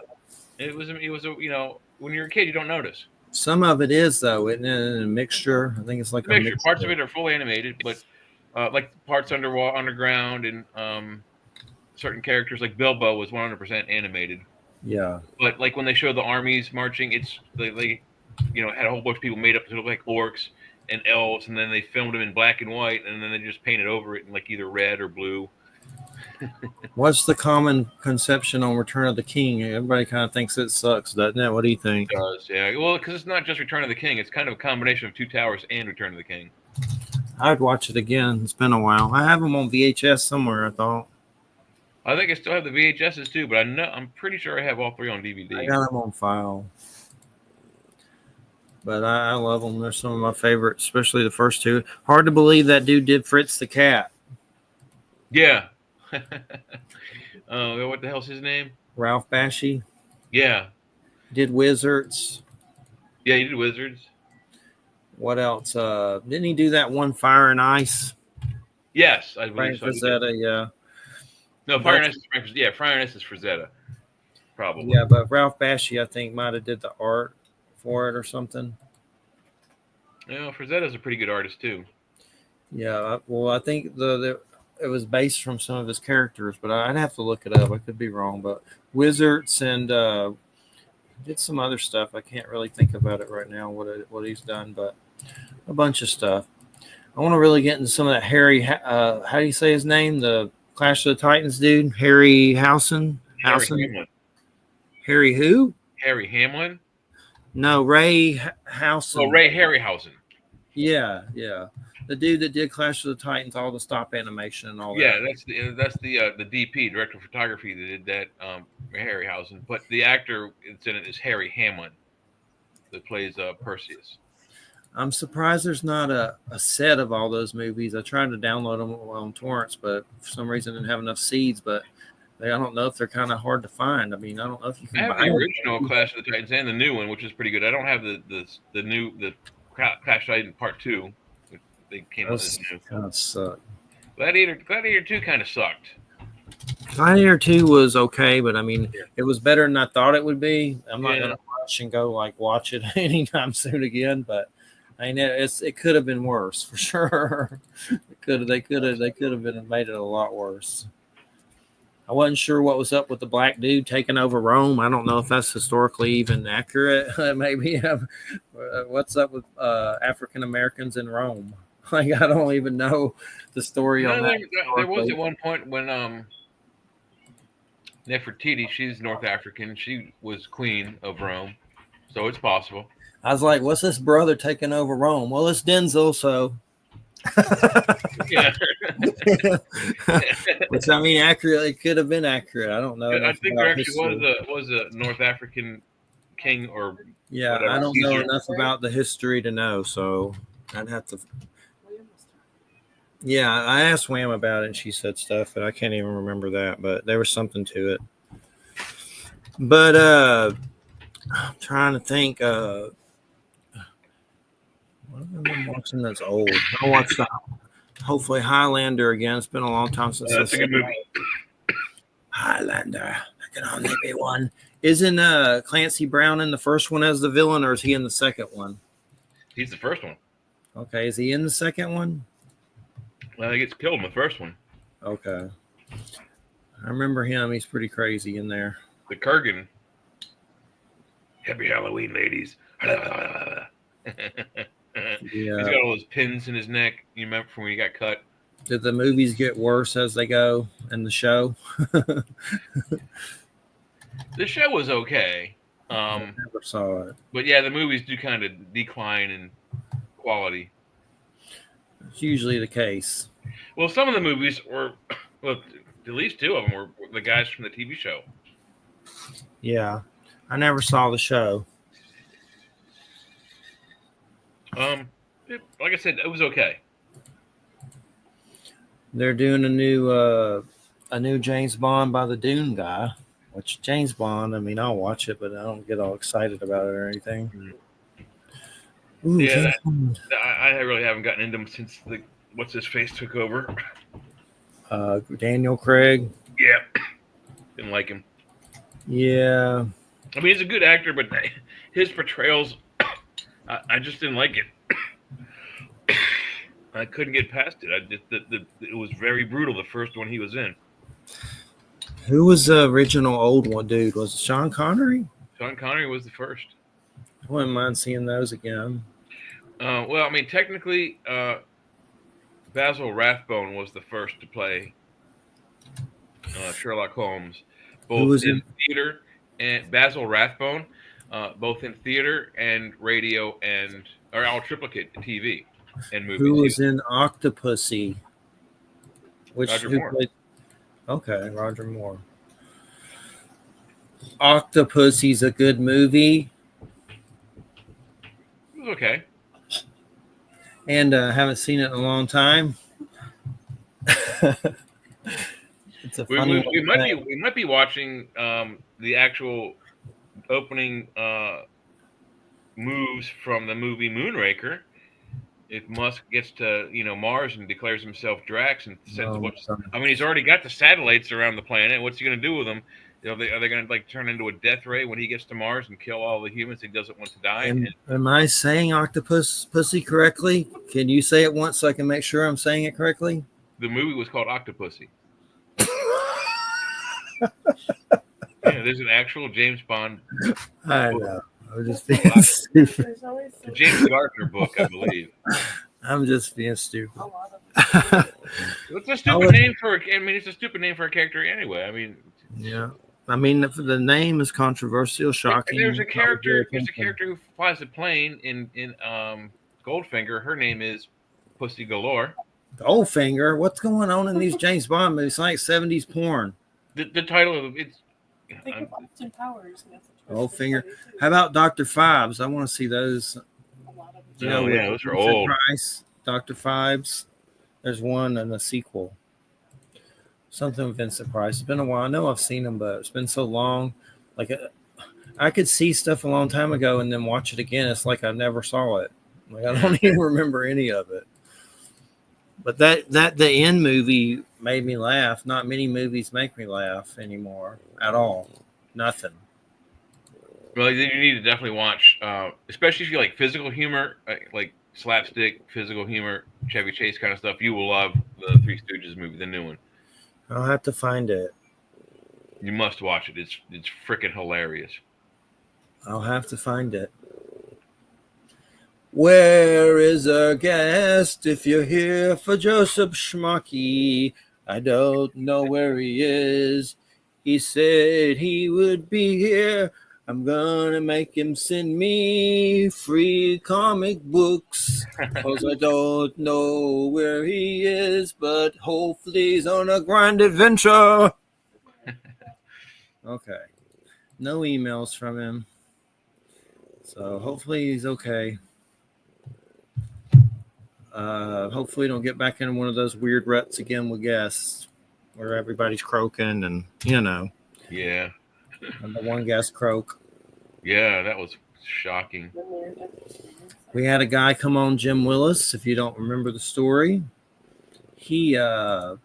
It was a, you know, when you're a kid, you don't notice. Some of it is, though, isn't it? A mixture. I think it's like a mixture. Parts of it are fully animated, but like parts underground, and certain characters like Bilbo was 100% animated. Yeah. But like when they show the armies marching, it's they you know, had a whole bunch of people made up to look like orcs and elves, and then they filmed them in black and white, and then they just painted over it in like either red or blue. What's the common conception on Return of the King? Everybody kind of thinks it sucks, doesn't it? What do you think? It does, yeah. Well, because it's not just Return of the King; it's kind of a combination of Two Towers and Return of the King. I'd watch it again. It's been a while. I have them on VHS somewhere, I thought. I think I still have the VHSs too, but I'm pretty sure I have all three on DVD. I got them on file. But I love them. They're some of my favorites, especially the first two. Hard to believe that dude did Fritz the Cat. Yeah. What the hell's his name? Ralph Bakshi. Yeah. Did Wizards. Yeah, he did Wizards. What else? Didn't he do that one Fire and Ice? Yes, I believe Frank so. Frazetta, yeah. No, Fire and Ice is Frank. Yeah, Fire and Ice is Frazetta. Probably. Yeah, but Ralph Bakshi, I think, might have did the art for it or something. You know, Frazetta's a pretty good artist too. Yeah, well, I think it was based from some of his characters, but I'd have to look it up. I could be wrong, but Wizards and did some other stuff. I can't really think about it right now, what he's done, but a bunch of stuff. I want to really get into some of that Harry. How do you say his name? The Clash of the Titans dude, Harryhausen. Harry who? Harry Hamlin. No, Ray Housen. Oh, Ray Harryhausen. Yeah. The dude that did Clash of the Titans, all the stop animation and all that. Yeah, that's the DP, director of photography, that did that, Harryhausen. But the actor that's in it is Harry Hamlin, that plays Perseus. I'm surprised there's not a set of all those movies. I tried to download them on torrents, but for some reason I didn't have enough seeds. But I don't know if they're kind of hard to find. I mean, I don't know if you I can have buy the them. original Clash of the Titans and the new one, which is pretty good. I don't have the new Clash Titan Part 2. They came out Those as new. kind of suck. Gladiator 2 kind of sucked. Gladiator 2 was okay, but I mean, it was better than I thought it would be. I'm not Yeah. gonna rush and go watch it anytime soon again, but I mean, it could have been worse for sure. They could have been made it a lot worse. I wasn't sure what was up with the black dude taking over Rome. I don't know if that's historically even accurate. Maybe what's up with African Americans in Rome? Like, I don't even know the story on that. There was at one point when Nefertiti, she's North African, she was queen of Rome, so it's possible. I was like, what's this brother taking over Rome? Well, it's Denzel, so. Yeah. Which, I mean, accurate. It could have been accurate. I don't know. I think there actually history. was a North African king or Yeah, whatever, I don't Caesar. know enough about the history to know, so I'd have to. Yeah, I asked Wham about it, and she said stuff, and I can't even remember that, but there was something to it. But I'm trying to think. What have I been watching that's old? I watched hopefully Highlander again. It's been a long time since That's a good movie. Highlander. There can only be one. Isn't Clancy Brown in the first one as the villain, or is he in the second one? He's the first one. Okay, is he in the second one? Well, he gets killed in the first one. Okay. I remember him. He's pretty crazy in there. The Kurgan. Happy Halloween, ladies. Yeah. He's got all those pins in his neck. You remember from when he got cut? Did the movies get worse as they go in the show? The show was okay. I never saw it. But yeah, the movies do kind of decline in quality. It's usually the case. Well, some of the movies were, well, at least two of them were the guys from the TV show. Yeah. I never saw the show. Like I said, it was okay. They're doing a new James Bond by the Dune guy. Which James Bond, I mean, I'll watch it, but I don't get all excited about it or anything. Ooh, Yeah, I really haven't gotten into them since what's his face took over. Daniel Craig. Yeah, didn't like him. Yeah. I mean, he's a good actor, but his portrayals, I just didn't like it. I couldn't get past it. It was very brutal. The first one he was in. Who was the original old one, dude? Was it Sean Connery? Sean Connery was the first. I wouldn't mind seeing those again. Well, I mean, technically, Basil Rathbone was the first to play Sherlock Holmes, both in theater and Basil Rathbone, both in theater and radio or all triplicate TV and movies. Who was in Octopussy? Roger Moore. Okay, Roger Moore. Octopussy's a good movie. It was okay. And haven't seen it in a long time. It's a funny we might be watching the actual opening moves from the movie Moonraker. If Musk gets to Mars and declares himself Drax and sends I mean, he's already got the satellites around the planet. What's he going to do with them? Are they going to turn into a death ray when he gets to Mars and kill all the humans he doesn't want to die? Am I saying Octopussy correctly? Can you say it once so I can make sure I'm saying it correctly? The movie was called Octopussy. Yeah, there's an actual James Bond. I know. I'm just being stupid. The James Gardner book, I believe. I'm just being stupid. It's a stupid name for. I mean, it's a stupid name for a character anyway. I mean, yeah. I mean, the name is controversial, shocking. There's a character. There's a character who flies a plane in Goldfinger. Her name is Pussy Galore. Goldfinger. What's going on in these James Bond movies? It's like 70s porn. The title of it's. Think of Austin Powers. Goldfinger. How about Dr. Fives? I want to see those. A lot of them Do you know yeah, those are Vincent old. Price, Dr. Phibes? There's one and a sequel. Something with Vincent Price. It's been a while. I know I've seen them, but it's been so long. Like I could see stuff a long time ago and then watch it again. It's like I never saw it. Like I don't even remember any of it. But that the end movie made me laugh. Not many movies make me laugh anymore at all. Nothing. Well, you need to definitely watch, especially if you like physical humor, like slapstick, physical humor, Chevy Chase kind of stuff. You will love the Three Stooges movie, the new one. I'll have to find it. You must watch it. It's freaking hilarious. I'll have to find it. Where is our guest? If you're here for Joseph Schmalke, I don't know where he is. He said he would be here. I'm gonna make him send me free comic books because I don't know where he is, but hopefully he's on a grand adventure. Okay. No emails from him. So hopefully he's okay. Hopefully don't get back into one of those weird ruts again with guests where everybody's croaking and, you know. Yeah. And the one guest croak. Yeah, that was shocking. We had a guy come on, Jim Willis, if you don't remember the story. He was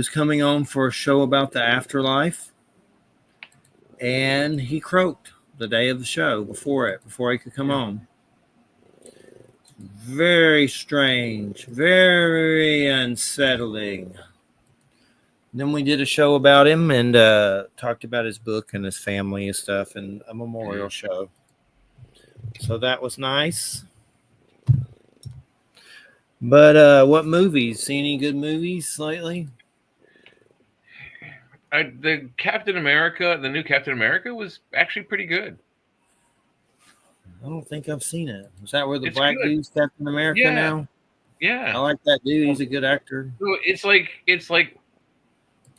coming on for a show about the afterlife, and he croaked the day of the show before he could come on. Very strange, very unsettling. Then we did a show about him and talked about his book and his family and stuff, and a memorial show. So that was nice. But what movies? See any good movies lately? The Captain America, the new Captain America, was actually pretty good. I don't think I've seen it. Is that where the It's black good. dude's Captain America now? Yeah. I like that dude. He's a good actor. So it's like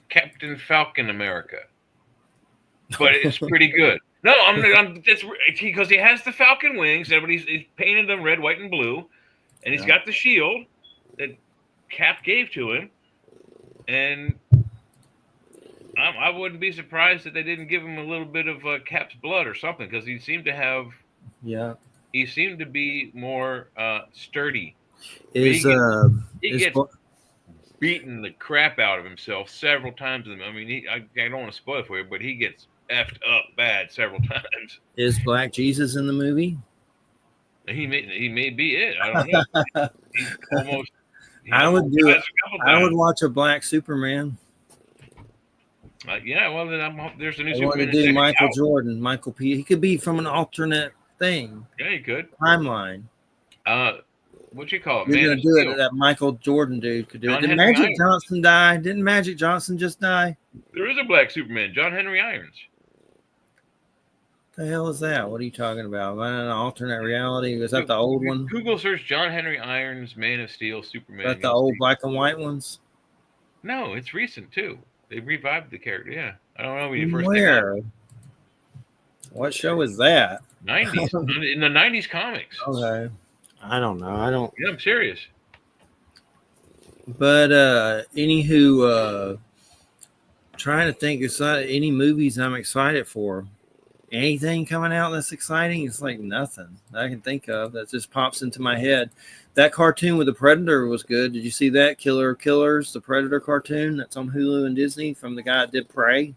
Captain Falcon America, but it's pretty good. No, that's because he has the Falcon wings. He's painted them red, white, and blue, and he's got the shield that Cap gave to him. And I wouldn't be surprised if they didn't give him a little bit of Cap's blood or something, because he seemed to have. Yeah. He seemed to be more sturdy. He gets beaten the crap out of himself several times. I mean, I don't want to spoil it for you, but he gets effed up bad several times. Is Black Jesus in the movie? He may be it. I don't know. He's almost. I would do it. I would watch a Black Superman. Yeah, well, then there's a new I Superman. want to do Michael Jordan, Michael P. He could be from an alternate thing. Yeah, he could. Timeline. What you call it? You're gonna do it. That Michael Jordan dude could do it. Did Magic Johnson die? Didn't Magic Johnson just die? There is a Black Superman, John Henry Irons. The hell is that? What are you talking about? An alternate reality? Was that the old one? Google search John Henry Irons, Man of Steel, Superman. Is that the old black and white ones? No, it's recent too. They revived the character. Yeah, I don't know when you first. Where? What show is that? 90s in the 90s comics. Okay, I don't know. Yeah, I'm serious. But anywho, trying to think. It's not any movies I'm excited for. Anything coming out that's exciting? It's like nothing I can think of that just pops into my head. That cartoon with the Predator was good. Did you see that? Killer Killers, the Predator cartoon that's on Hulu and Disney from the guy that did Prey?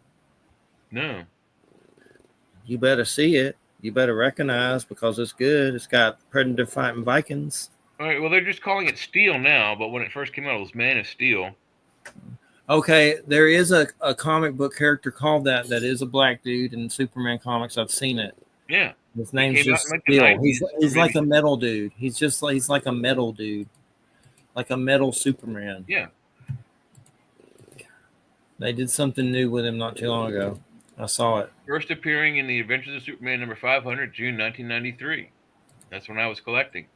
No. You better see it. You better recognize because it's good. It's got Predator fighting Vikings. All right, well, they're just calling it Steel now, but when it first came out, it was Man of Steel. Okay, there is a comic book character called that is a black dude in Superman comics. I've seen it. Yeah. His name's just Steel. He's like a metal dude. He's like a metal dude. Like a metal Superman. Yeah. They did something new with him not too long ago. I saw it. First appearing in the Adventures of Superman number 500, June 1993. That's when I was collecting.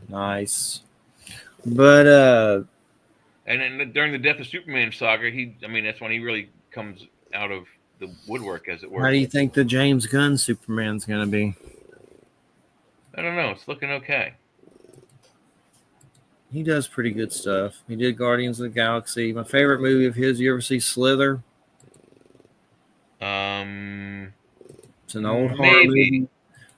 Nice. But and then during the Death of Superman saga, that's when he really comes out of the woodwork, as it were. How do you think the James Gunn Superman's going to be? I don't know. It's looking okay. He does pretty good stuff. He did Guardians of the Galaxy. My favorite movie of his, you ever see Slither? It's an old horror Maybe. movie.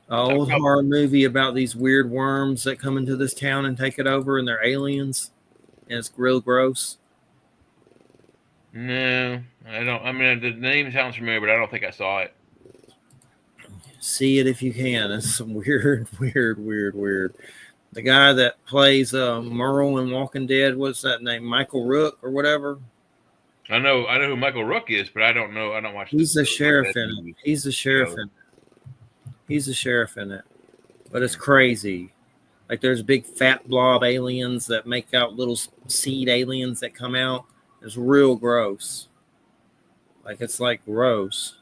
An old horror movie about these weird worms that come into this town and take it over, and they're aliens. And it's real gross. No, I don't. I mean, the name sounds familiar, but I don't think I saw it. See it if you can. It's some weird. The guy that plays Merle in Walking Dead, what's that name? Michael Rook or whatever. I know who Michael Rook is, but I don't know. I don't watch. He's the sheriff in it. He's the sheriff in it. But it's crazy. Like there's big fat blob aliens that make out little seed aliens that come out. It's real gross. Like it's like gross.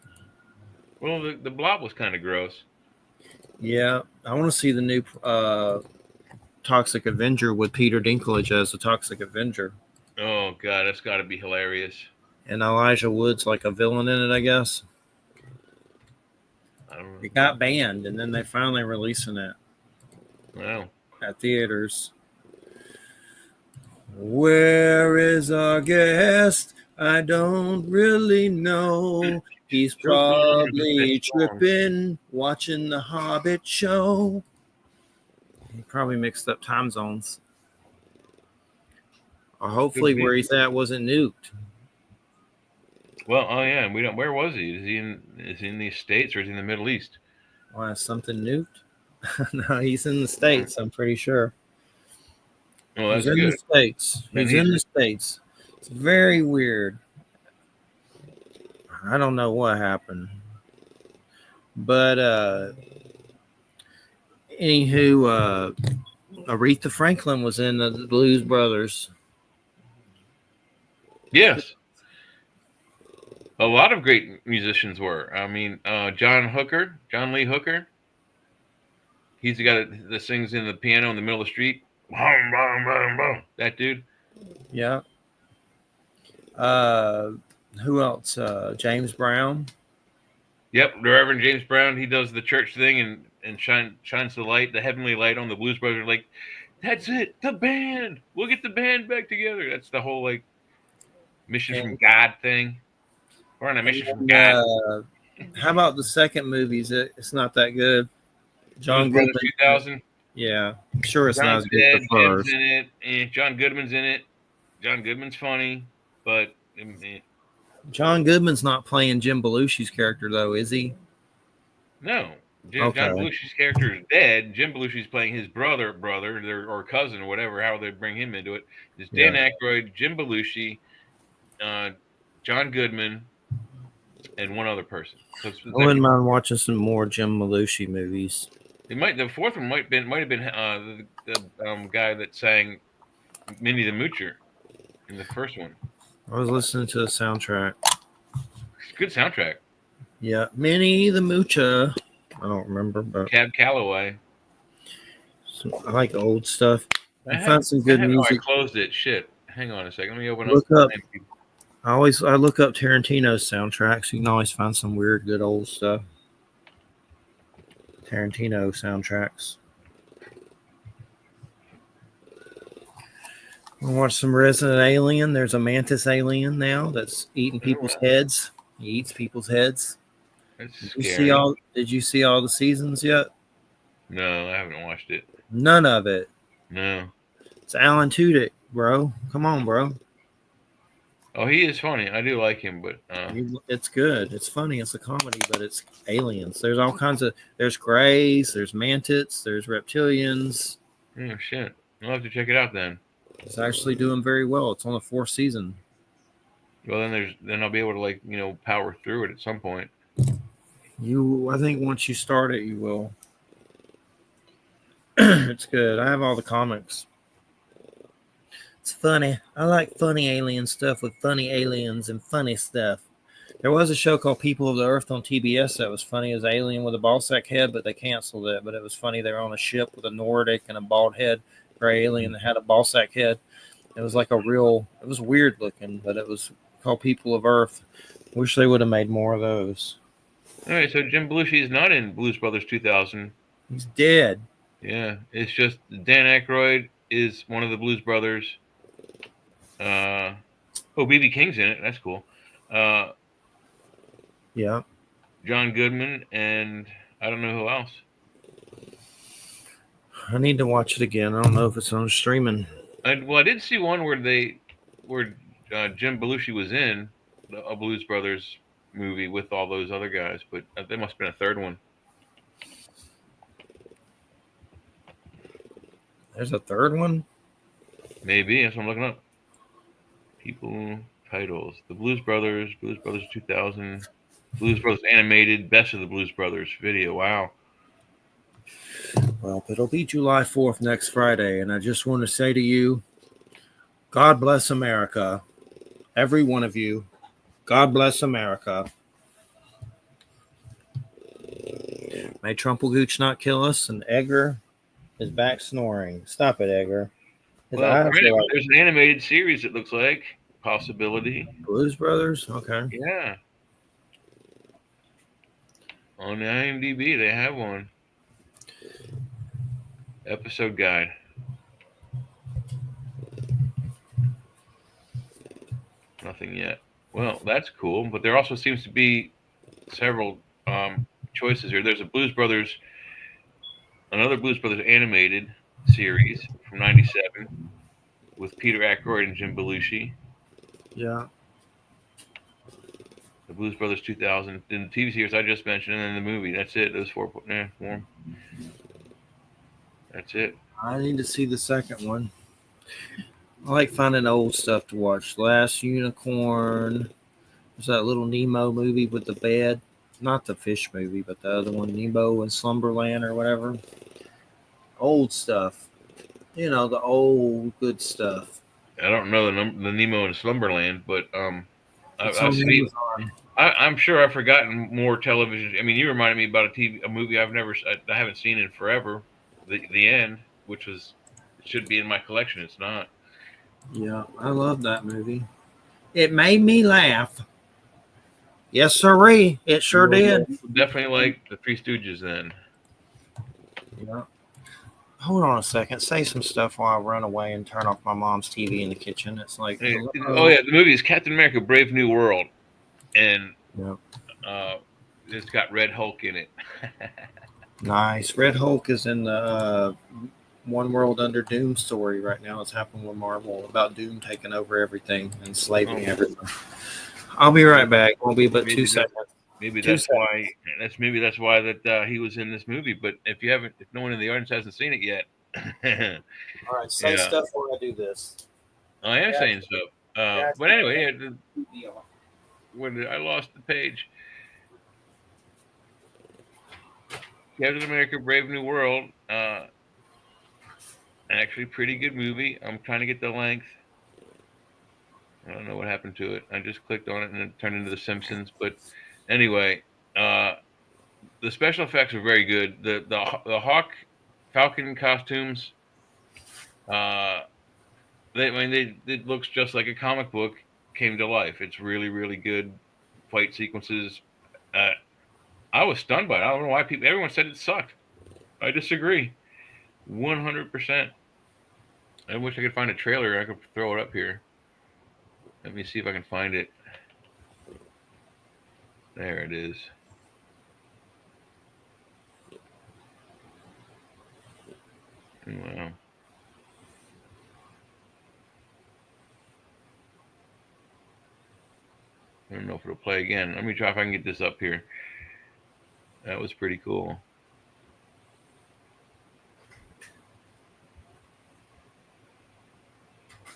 Well, the blob was kind of gross. Yeah, I want to see the new Toxic Avenger with Peter Dinklage as the Toxic Avenger. Oh God, that's got to be hilarious. And Elijah Wood's like a villain in it, I guess. I don't know. It got banned, and then they finally releasing it. Wow. At theaters. Where is our guest? I don't really know. He's probably tripping, watching the Hobbit show. He probably mixed up time zones. Or hopefully where he's at wasn't nuked. Well, oh yeah, we don't. Where was he? Is he in the States or is he in the Middle East? Why, something nuked? No, he's in the States, I'm pretty sure. Well, that's he's in good. the States. He's in the States. It's very weird. I don't know what happened. But anywho, Aretha Franklin was in the Blues Brothers. Yes. A lot of great musicians were. I mean, John Lee Hooker. He's the guy that sings in the piano in the middle of the street. That dude. Yeah. Who else? James Brown. Yep, the Reverend James Brown. He does the church thing and shines the light, the heavenly light on the Blues Brothers. Like, that's it, the band. We'll get the band back together. That's the whole like mission from God thing. We're on a mission from God. How about the second movies? It's not that good. John Goodman. 2000. Yeah, I'm sure it's John's not as good as the first. Jim's in it. John Goodman's in it. John Goodman's funny, but John Goodman's not playing Jim Belushi's character, though, is he? No. John Belushi's character is dead. Jim Belushi's playing his brother, or cousin, or whatever, how they bring him into it. It's Dan Aykroyd, Jim Belushi, John Goodman, and one other person. So I wouldn't mind watching some more Jim Belushi movies. The fourth one might have been the guy that sang Minnie the Moocher in the first one. I was listening to the soundtrack. It's a good soundtrack. Yeah, Minnie the Moocher. I don't remember, but Cab Calloway. I like old stuff. I found some good music. I closed it. Shit. Hang on a second. Let me open up. I look up Tarantino's soundtracks. You can always find some weird, good old stuff. Tarantino soundtracks. We'll watch some Resident Alien. There's a mantis alien now that's eating people's heads. He eats people's heads. Did you see all the seasons yet? No, I haven't watched it. None of it. No. It's Alan Tudyk, bro. Come on, bro. Oh, he is funny. I do like him, but it's good. It's funny. It's a comedy, but it's aliens. There's all kinds of. There's greys. There's mantids. There's reptilians. Oh shit! I'll have to check it out then. It's actually doing very well. It's on the 4th season. Well, then I'll be able to power through it at some point. I think once you start it, you will. It's good. I have all the comics. It's funny. I like funny alien stuff with funny aliens and funny stuff. There was a show called People of the Earth on TBS that was funny as Alien with a ball sack head, but they canceled it. But it was funny. They were on a ship with a Nordic and a bald head gray alien that had a ball sack head. It was like it was weird looking, but it was called People of Earth. Wish they would have made more of those. All right, so Jim Belushi is not in Blues Brothers 2000. He's dead. Yeah, it's just Dan Aykroyd is one of the Blues Brothers. B.B. King's in it. That's cool. Uh, Yeah. John Goodman and I don't know who else. I need to watch it again. I don't know if it's on streaming. I did see one where Jim Belushi was in a Blues Brothers movie with all those other guys, but there must have been a third one. There's a third one? Maybe that's what I'm looking up. People titles: The Blues Brothers, Blues Brothers 2000, Blues Brothers animated, Best of the Blues Brothers video. Wow. Well, it'll be July 4th next Friday, and I just want to say to you, God bless America. Every one of you. God bless America. May Trumpelgooch not kill us, and Edgar is back snoring. Stop it, Edgar. Well, there's an animated series, it looks like. Possibility. Blues Brothers? Okay. Yeah. On IMDb, they have one. Episode guide. Nothing yet. Well, that's cool, but there also seems to be several choices here. There's another Blues Brothers animated series from '97 with Peter Aykroyd and Jim Belushi. Yeah. The Blues Brothers 2000, then the TV series I just mentioned, and then the movie. That's it. Those four. That's it. I need to see the second one. I like finding old stuff to watch. Last Unicorn. There's that little Nemo movie with the bed. Not the fish movie, but the other one, Nemo and Slumberland or whatever. Old stuff. You know, the old good stuff. I don't know the Nemo and Slumberland, but I've seen. I'm sure I've forgotten more television. I mean, you reminded me about a movie I haven't seen in forever. The End, which should be in my collection. It's not. Yeah, I love that movie. It made me laugh. Yes, sirree. It sure did. Definitely like the Three Stooges then. Yeah. Hold on a second. Say some stuff while I run away and turn off my mom's TV in the kitchen. It's like, oh yeah, the movie is Captain America: Brave New World, and it's got Red Hulk in it. Nice. Red Hulk is in the One World Under Doom story right now. It's happening with Marvel about Doom taking over everything, enslaving everything. I'll be right back. Won't be but 2 seconds. Maybe that's why that he was in this movie. But if no one in the audience hasn't seen it yet, all right, say stuff while I do this. I am saying stuff. But anyway, I lost the page. Captain America: Brave New World. Actually, pretty good movie. I'm trying to get the length. I don't know what happened to it. I just clicked on it and it turned into The Simpsons. But anyway, the special effects are very good. The Hawk Falcon costumes, it looks just like a comic book came to life. It's really, really good fight sequences. I was stunned by it. I don't know why everyone said it sucked. I disagree. 100%. I wish I could find a trailer. I could throw it up here. Let me see if I can find it. There it is. Wow. I don't know if it'll play again. Let me try if I can get this up here. That was pretty cool.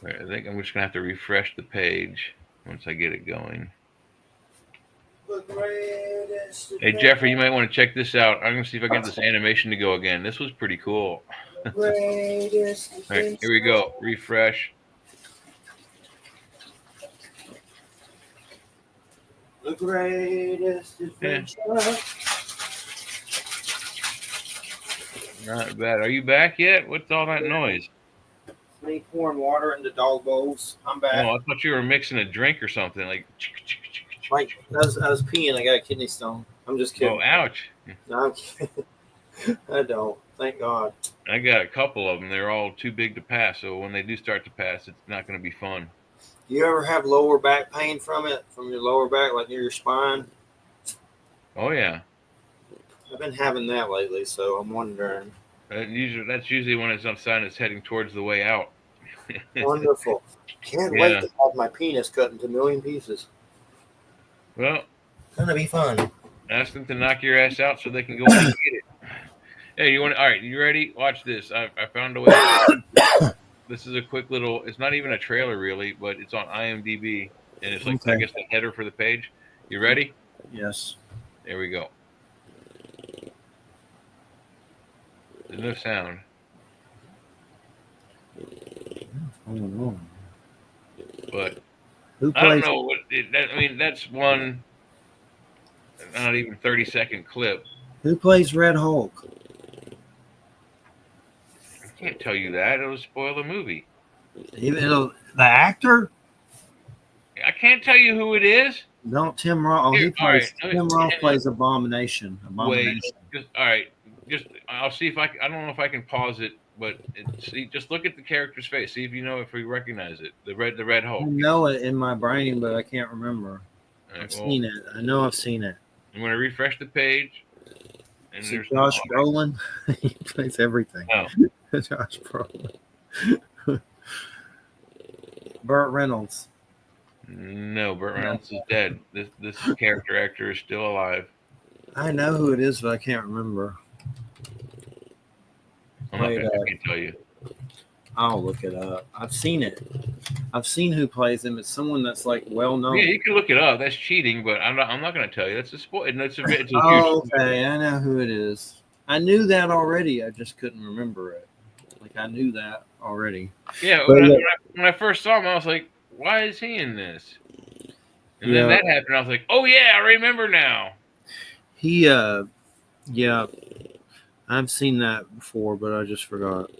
Right, I think I'm just going to have to refresh the page once I get it going. Hey, Jeffrey, you might want to check this out. I'm going to see if I can get this animation to go again. This was pretty cool. All right, here we go. Refresh. The greatest adventure. Not bad. Are you back yet? What's all that noise? Me pouring water into dog bowls. I'm back. Oh, I thought you were mixing a drink or something. Like I was peeing. I got a kidney stone. I'm just kidding. Oh, ouch. No, I'm kidding. I don't. Thank God. I got a couple of them. They're all too big to pass. So when they do start to pass, it's not going to be fun. Do you ever have lower back pain from it, from your lower back, like near your spine? Oh yeah. I've been having that lately, so I'm wondering. That's usually when it's on sign it's heading towards the way out. Wonderful. Can't wait Yeah. to have my penis cut into a million pieces. Well, It's gonna be fun. ask them to knock your ass out so they can go in and get it. Hey, you want? All right, you ready? Watch this. I found a way. This is a quick little. It's not even a trailer really, but it's on IMDb, and it's like I Okay. guess the header for the page. You ready? Yes. There we go. There's no sound. Oh, But who I don't plays? know what. I mean, that's one. Not even 30-second clip. Who plays Red Hulk? I can't tell you that. It'll spoil the movie. The actor? I can't tell you who it is. Don't Tim Roth. Oh, Here, he plays. all right, Tim Roth plays Abomination. Wait, just all right. Just I'll see if I don't know if I can pause it, but see, just look at the character's face. See if you know if we recognize it. The Red I Hulk. know it in my brain, but I can't remember. All right, I've seen it. I know I've seen it. I'm going to refresh the page. And Is there's it Josh Brolin? He plays everything. No. Josh Brolin. Burt Reynolds. No, Burt Reynolds is dead. This character actor is still alive. I know who it is, but I can't remember. I'm not going to tell you. I'll look it up. I've seen it. I've seen who plays him. It's someone that's like well known. Yeah, you can look it up. That's cheating, but I'm not going to tell you. That's a spoil. It's a huge. Okay, I know who it is. I knew that already. I just couldn't remember it. Like I knew that already. Yeah, But when I first saw him, I was like, "Why is he in this?" And then that happened. I was like, "Oh yeah, I remember now." He, yeah, I've seen that before, but I just forgot.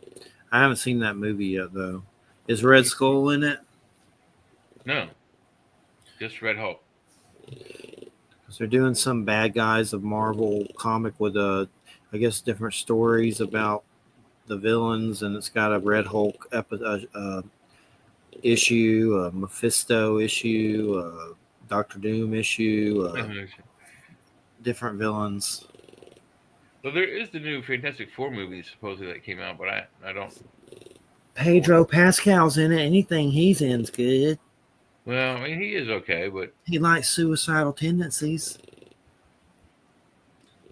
I haven't seen that movie yet, though. Is Red Skull in it? No, just Red Hulk. Because they're doing some bad guys of Marvel comic with I guess different stories about the villains, and it's got a Red Hulk issue, a Mephisto issue, Doctor Doom issue, different villains. Well, there is the new Fantastic Four movie supposedly that came out, but I don't. Pedro Pascal's in it. Anything he's in's good. Well, I mean, he is okay, but He likes Suicidal Tendencies.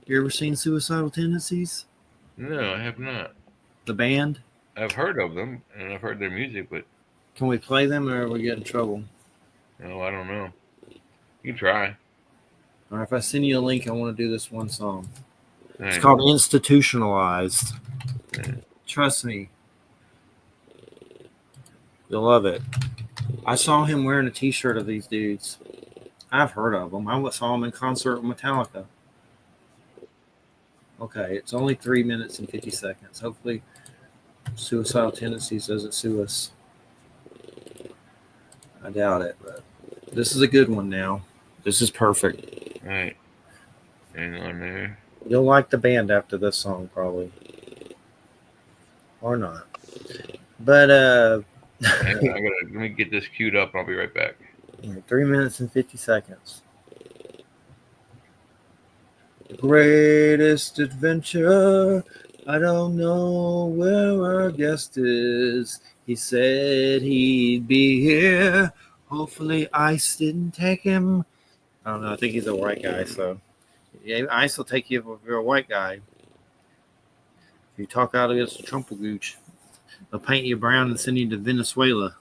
You ever seen Suicidal Tendencies? no, I have not. The band? I've heard of them and I've heard their music, but Can we play them or we get in trouble? no, I don't know. You can try. Or if I send you a link, I want to do this one song. All It's right. called Institutionalized. Yeah. Trust me. You'll love it. I saw him wearing a t-shirt of these dudes. I've heard of them. I saw them in concert with Metallica. Okay, it's only 3 minutes and 50 seconds. Hopefully Suicidal Tendencies doesn't sue us. I doubt it, but this is a good one now. This is perfect. All right. Hang on there. You'll like the band after this song, probably. Or not. But, Let me get this queued up and I'll be right back. 3 minutes and 50 seconds. The greatest adventure. I don't know where our guest is. He said he'd be here. Hopefully ICE didn't take him. I don't know. I think he's a white guy, so yeah, ICE will take you if you're a white guy. If you talk out against the Trump gooch, they'll paint you brown and send you to Venezuela.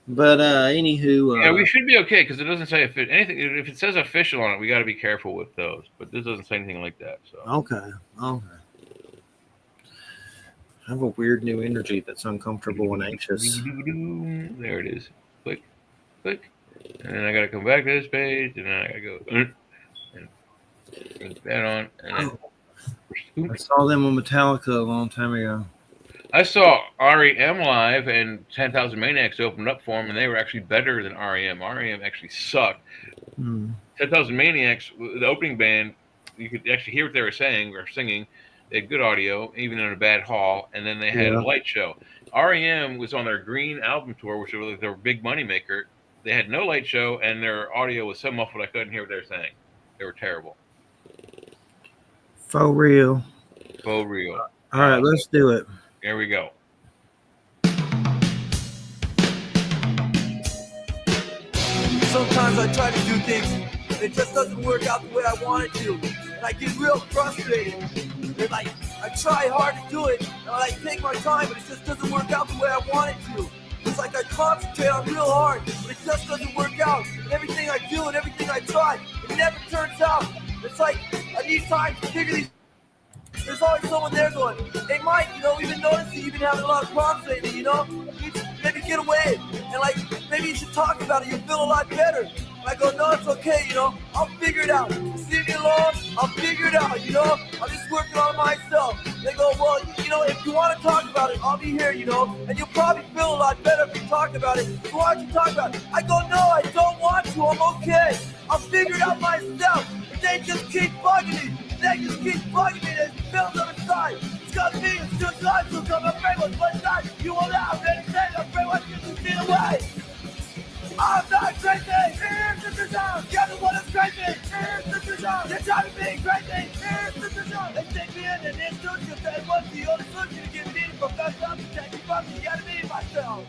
But anywho, Yeah, we should be okay because it doesn't say anything. If it says official on it, we got to be careful with those. But this doesn't say anything like that. So okay. I have a weird new energy that's uncomfortable and anxious. There it is. Click, and then I got to come back to this page, and then I got to go and put that on. And then, I saw them on Metallica a long time ago. I saw REM live, and 10,000 Maniacs opened up for them, and they were actually better than REM. REM actually sucked. 10,000 Maniacs, the opening band, you could actually hear what they were saying or singing. They had good audio, even in a bad hall, and then they had Yeah. a light show. REM was on their Green album tour, which was their big money maker. They had no light show, and their audio was so muffled I couldn't hear what they were saying. They were terrible. For real. For real. All right, let's do it. Here we go. Sometimes I try to do things, and it just doesn't work out the way I want it to. And I get real frustrated. And like, I try hard to do it, and I take my time, but it just doesn't work out the way I want it to. It's like I concentrate on real hard, but it just doesn't work out. And everything I do and everything I try, it never turns out. It's like I need time to figure these. There's always someone there going, hey Mike, we've been noticing you've been having a lot of problems lately, you need to maybe get away, and like, maybe you should talk about it, you'll feel a lot better. And I go, no, it's okay, I'll figure it out. Leave me alone, I'll figure it out, I'm just working on myself. They go, well, if you want to talk about it, I'll be here, and you'll probably feel a lot better if you talk about it. So why don't you talk about it? I go, no, I don't want to, I'm okay. I'll figure it out myself. And they just keep bugging me. They just keep bugging me. There's pills on the side. It's got me. It's just life. So come afraid what's one side. You will not ready to say afraid what you can see away. I'm not crazy. Here's the result. You're the one that's crazy. Here's the result. You're trying to be crazy. Here's the result. They take me in and introduce you. Say what's the only solution to get me from that stuff to take me from the enemy myself.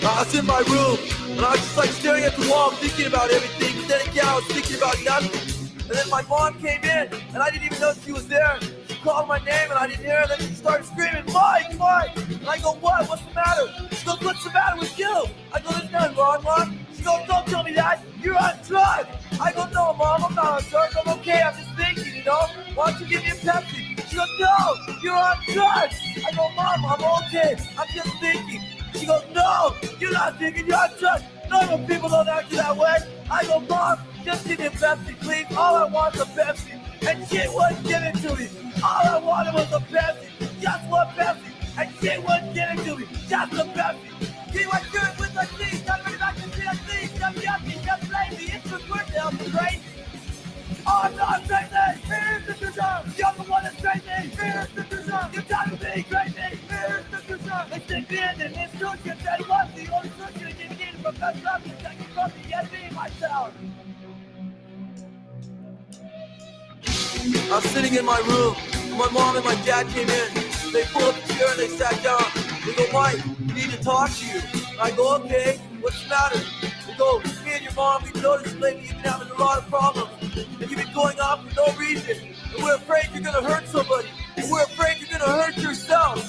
I was in my room, and I was just like staring at the wall, thinking about everything. But then again, I was thinking about nothing. And then my mom came in, and I didn't even know she was there. She called my name, and I didn't hear her. And then she started screaming, Mike, Mike. And I go, what? What's the matter? She goes, what's the matter with you? I go, there's nothing wrong, Mom. She goes, don't tell me that. You're on drugs. I go, no, Mom, I'm not on drugs. I'm okay. I'm just thinking, Why don't you give me a Pepsi? She goes, no, you're on drugs. I go, Mom, I'm okay. I'm just thinking. She goes, no, you're not thinking, you're on drugs. Normal people don't act that way. I go, Mom, just give me a Pepsi, please. All I want is a Pepsi. And she wouldn't give it to me. All I wanted was a Pepsi. Just one Pepsi. And she wouldn't give it to me. Just a Pepsi. She was good with the thing. Just like the thing. Just yucky. Just lazy. It's just worth it. I'm crazy. Oh, I'm not crazy. Here's the result. You're the one that's crazy. Here's the result. You're trying to be crazy. Here's the result. They stick me in and instruct you. Say what's the only solution to get in from that stuff to take it from the enemy myself. I was sitting in my room. My mom and my dad came in. They pulled up a chair and they sat down. They go, Mike, we need to talk to you. And I go, okay, what's the matter? They go, me and your mom, we've noticed lately you've been having a lot of problems. And you've been going off for no reason. And we're afraid you're going to hurt somebody. And we're afraid you're going to hurt yourself.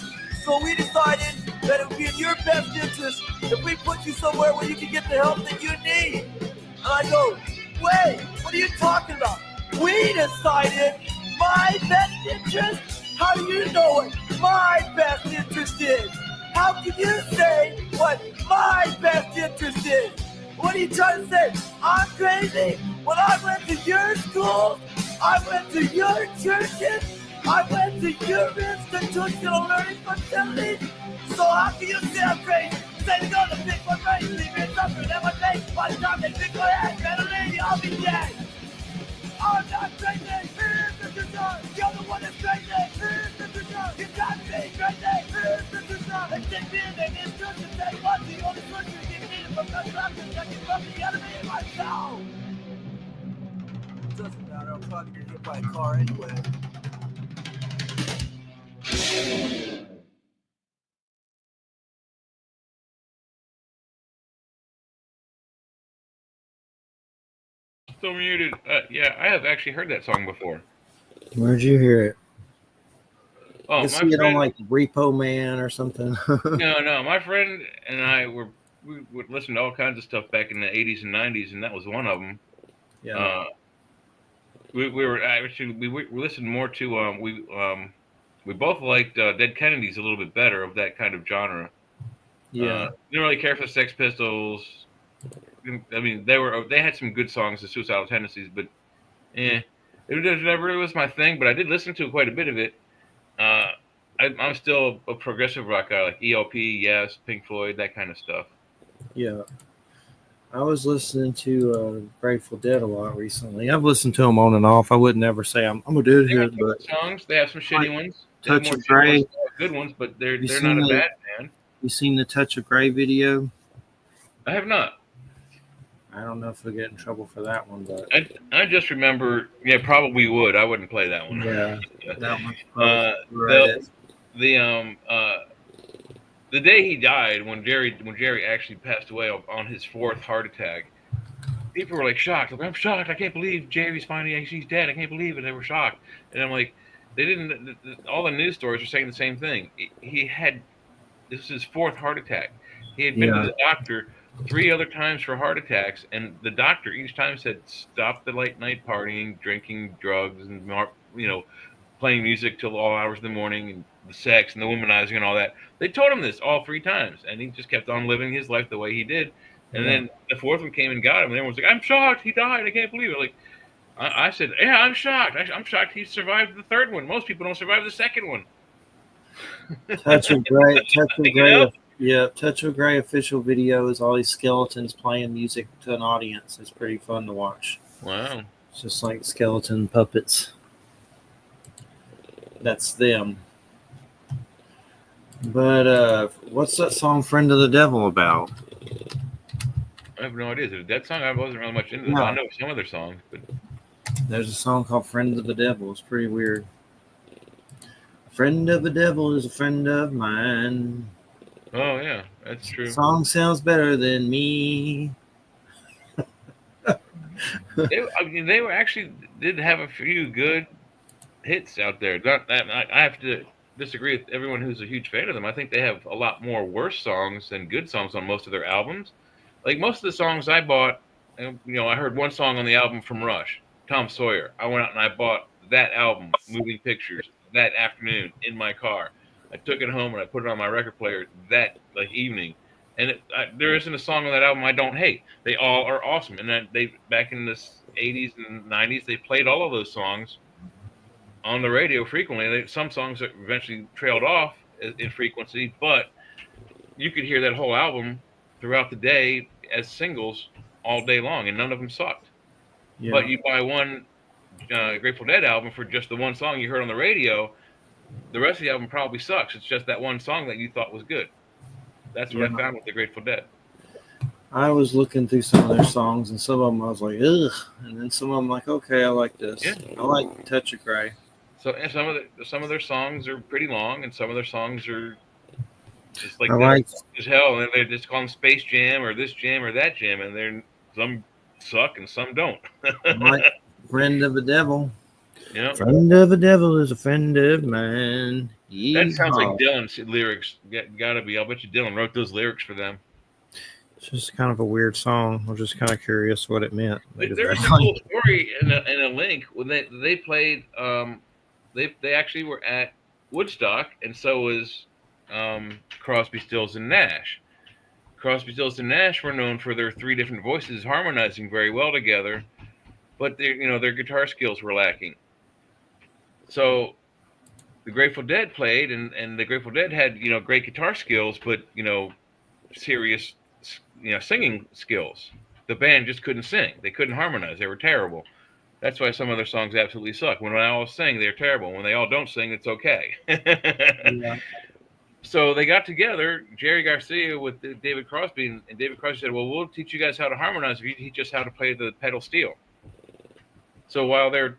So we decided that it would be in your best interest if we put you somewhere where you can get the help that you need. And I go, wait, what are you talking about? We decided my best interest? How do you know what my best interest is? How can you say what my best interest is? What are you trying to say? I'm crazy? When I went to your school, I went to your churches, I went to your institutional learning facilities. So how can you say I'm crazy? Say to go to pick my brain, leave me suffering at my face. By the time they pick my head, better lady, I'll be dead. I'm not crazy. Here's the result. You're the one that's crazy. Here's the result. You got to be crazy. Here's the result. They take me in and instruct and say what's the only solution to get me from the structure that can from the enemy in myself. It doesn't matter. I'll probably get hit by a car anyway. Still muted. Yeah, I have actually heard that song before. Where'd you hear it? Oh, You see it on like Repo Man or something? No. My friend and I we would listen to all kinds of stuff back in the 80s and 90s, and that was one of them. Yeah. We listened more to we both liked Dead Kennedys a little bit better of that kind of genre. Yeah. Didn't really care for the Sex Pistols. I mean, they had some good songs, the Suicidal Tendencies, but it never really was my thing. But I did listen to quite a bit of it. I'm still a progressive rock guy, like ELP, Yes, Pink Floyd, that kind of stuff. Yeah. I was listening to Grateful Dead a lot recently. I've listened to them on and off. I would never say I'm a dude They have here, some but good songs. They have some shitty ones. They have Touch more of shitty ones Grey. than they have good ones, but they're You not seen a the bad band. You seen the Touch of Grey video? I have not. I don't know if we'll get in trouble for that one, but I just remember. Yeah, probably would. I wouldn't play that one. yeah, that one's Uh, right. the day he died, when Jerry actually passed away on his fourth heart attack, people were like shocked. Like, I'm shocked. I can't believe Jerry's finally he's dead. I can't believe it. They were shocked, and I'm like, they didn't. All the news stories are saying the same thing. He had this was his fourth heart attack. He had been to Yeah. the doctor 3 other times for heart attacks, and the doctor each time said, "Stop the late night partying, drinking, drugs, and playing music till all hours of the morning, and the sex and the womanizing and all that." They told him this all 3 times, and he just kept on living his life the way he did. And Yeah. then the fourth one came and got him, and everyone was like, "I'm shocked. He died. I can't believe it." Like I said, "Yeah, I'm shocked. I'm shocked he survived the third one. Most people don't survive the second one." Touch of Grey. Touch of You Grey. know? Yeah, Touch of Grey official video is all these skeletons playing music to an audience. It's pretty fun to watch. Wow. It's just like skeleton puppets. That's them. But what's that song "Friend of the Devil" about? I have no idea. Is it a Dead song? I wasn't really much into this. No. I know some other songs, but There's a song called "Friend of the Devil." It's pretty weird. A friend of the devil is a friend of mine. oh yeah, that's true. Song sounds better than me. They were actually did have a few good hits out there. I have to disagree with everyone who's a huge fan of them. I think they have a lot more worse songs than good songs on most of their albums. Like most of the songs I bought, I heard one song on the album from Rush, Tom Sawyer. I went out and I bought that album, Moving Pictures, that afternoon in my car. I took it home and I put it on my record player that evening. And there isn't a song on that album I don't hate. They all are awesome. And then back in the 80s and 90s, they played all of those songs on the radio frequently. Some songs eventually trailed off in frequency, but you could hear that whole album throughout the day as singles all day long, and none of them sucked. Yeah. But you buy one Grateful Dead album for just the one song you heard on the radio, the rest of the album probably sucks. It's just that one song that you thought was good. That's what I found with the Grateful Dead. I was looking through some of their songs, and some of them I was like, ugh. And then some of them like, okay, I like this. Yeah. I like Touch of Grey. So, and some of their songs are pretty long, and some of their songs are just like I like as hell, and they just call them Space Jam or this jam or that jam, and some suck and some don't. I like Friend of the Devil. You know, Friend of the devil is a friend of mine. that sounds like Yeehaw. Dylan's lyrics. Gotta be. I'll bet you Dylan wrote those lyrics for them. It's just kind of a weird song. I'm just kind of curious what it meant. There's a cool story and a link when they played. They actually were at Woodstock, and so was Crosby, Stills, and Nash. Crosby, Stills, and Nash were known for their 3 different voices harmonizing very well together, but their guitar skills were lacking. So the Grateful Dead played, and the Grateful Dead had great guitar skills, but serious singing skills. The band just couldn't sing. They couldn't harmonize. They were terrible. That's why some of their songs absolutely suck. When they all sing, they're terrible. When they all don't sing, it's okay. Yeah. So they got together, Jerry Garcia with David Crosby, and David Crosby said, "Well, we'll teach you guys how to harmonize if you teach us how to play the pedal steel." So while Jerry was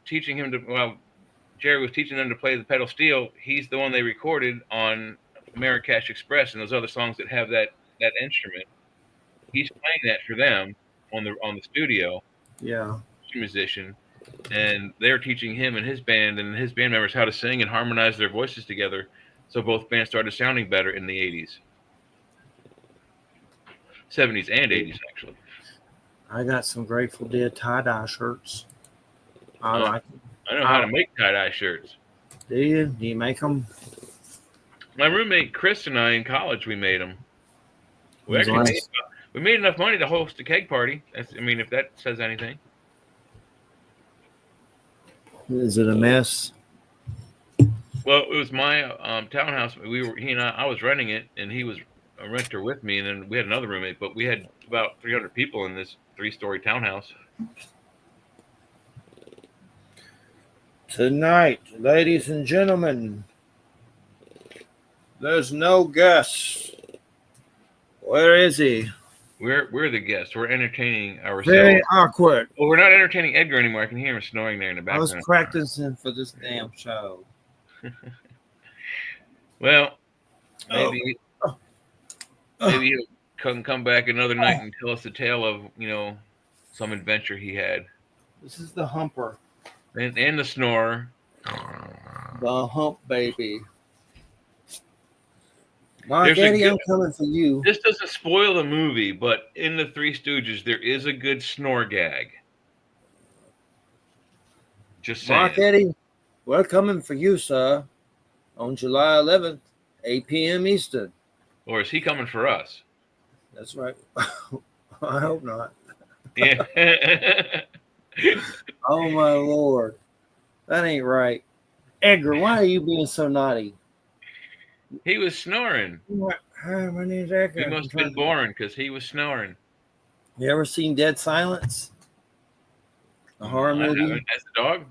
teaching them to play the pedal steel, he's the one they recorded on Marrakesh Express and those other songs that have that instrument. He's playing that for them on the studio. Yeah. Musician, and they're teaching him and his band members how to sing and harmonize their voices together. So both bands started sounding better in the 80s, 70s, and 80s actually. I got some Grateful Dead tie-dye shirts. I like them. I know how to make tie-dye shirts. Do you? Do you make them? My roommate Chris and I in college, we made them. We That's actually nice. we made enough money to host a keg party. If that says anything. Is it a mess? Well, it was my townhouse. He and I was renting it, and he was a renter with me, and then we had another roommate, but we had about 300 people in this 3-story townhouse. Tonight, ladies and gentlemen, there's no guest. Where is he? We're the guests. We're entertaining ourselves. Very awkward. Well, we're not entertaining Edgar anymore. I can hear him snoring there in the I background. was practicing for this damn show. Well, maybe maybe he'll come back another night and tell us the tale of some adventure he had. This is the humper. And the snorer. The hump baby. Mark There's a Eddie, good- I'm coming for you. This doesn't spoil the movie, but in the Three Stooges, there is a good snore gag. Just saying. Mark Eddie, we're coming for you, sir. On July 11th, 8 p.m. Eastern. Or is he coming for us? That's right. I hope not. Yeah. Oh, my Lord. That ain't right. Edgar, why are you being so naughty? He was snoring. Hi, my name's Edgar. He must have been boring because he was snoring. You ever seen Dead Silence? A horror I movie? haven't. As a dog?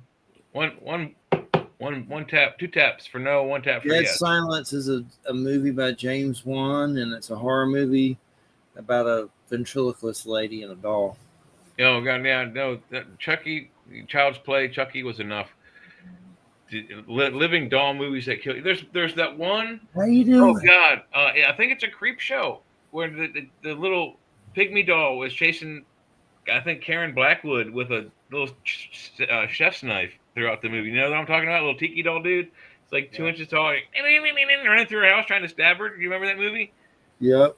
One tap, 2 taps for no, 1 tap for Dead yes. Silence is a movie by James Wan, and it's a horror movie about a ventriloquist lady and a doll. Oh, God, yeah, no. Chucky, Child's Play, Chucky was enough. Living doll movies that kill you. There's that one. How you doing? Oh God, I think it's a creep show where the little pygmy doll was chasing, I think, Karen Blackwood with a little chef's knife throughout the movie. You know what I'm talking about? A little tiki doll dude. It's like 2 inches tall, running through her house trying to stab her. Do you remember that movie? Yep.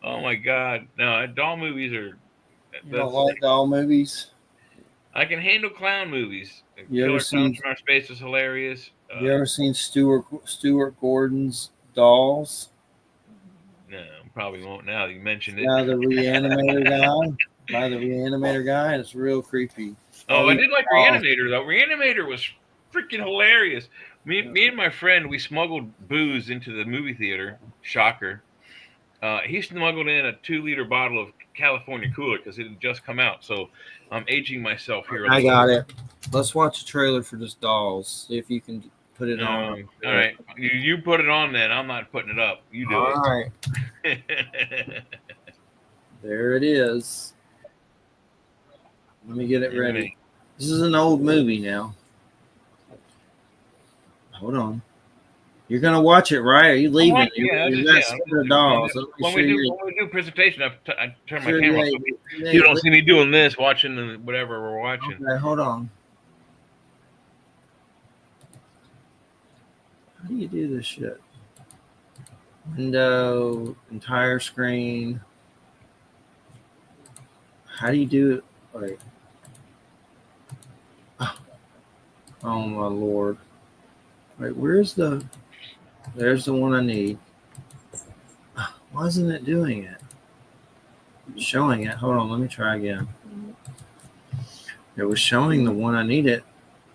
Oh my God, no, doll movies are. You don't like doll movies? I can handle clown movies. You ever Killer seen- Clowns from Our Space is hilarious. You ever seen Stuart Gordon's Dolls? No, probably won't now that you mentioned it. By the Reanimator guy, and it's real creepy. I did like Reanimator though. Reanimator was freaking hilarious. Me and my friend, we smuggled booze into the movie theater. Shocker. He smuggled in a 2-liter bottle of California Cooler because it had just come out. So I'm aging myself here. I got it. Let's watch a trailer for this Dolls. See if you can put it on. All right. You put it on then. I'm not putting it up. You do All right. it. There it is. Let me get it ready. This is an old movie now. Hold on. You're gonna watch it, right? Are you leaving? You're not scared of dolls. When we do presentation, I turn my camera off. You don't see me doing this, watching whatever we're watching. Okay, hold on. How do you do this shit? Window, entire screen. How do you do it? Wait. Oh my Lord. Wait, where's the... There's the one I need. Why isn't it doing it? It's showing it. Hold on, let me try again. It was showing the one I needed.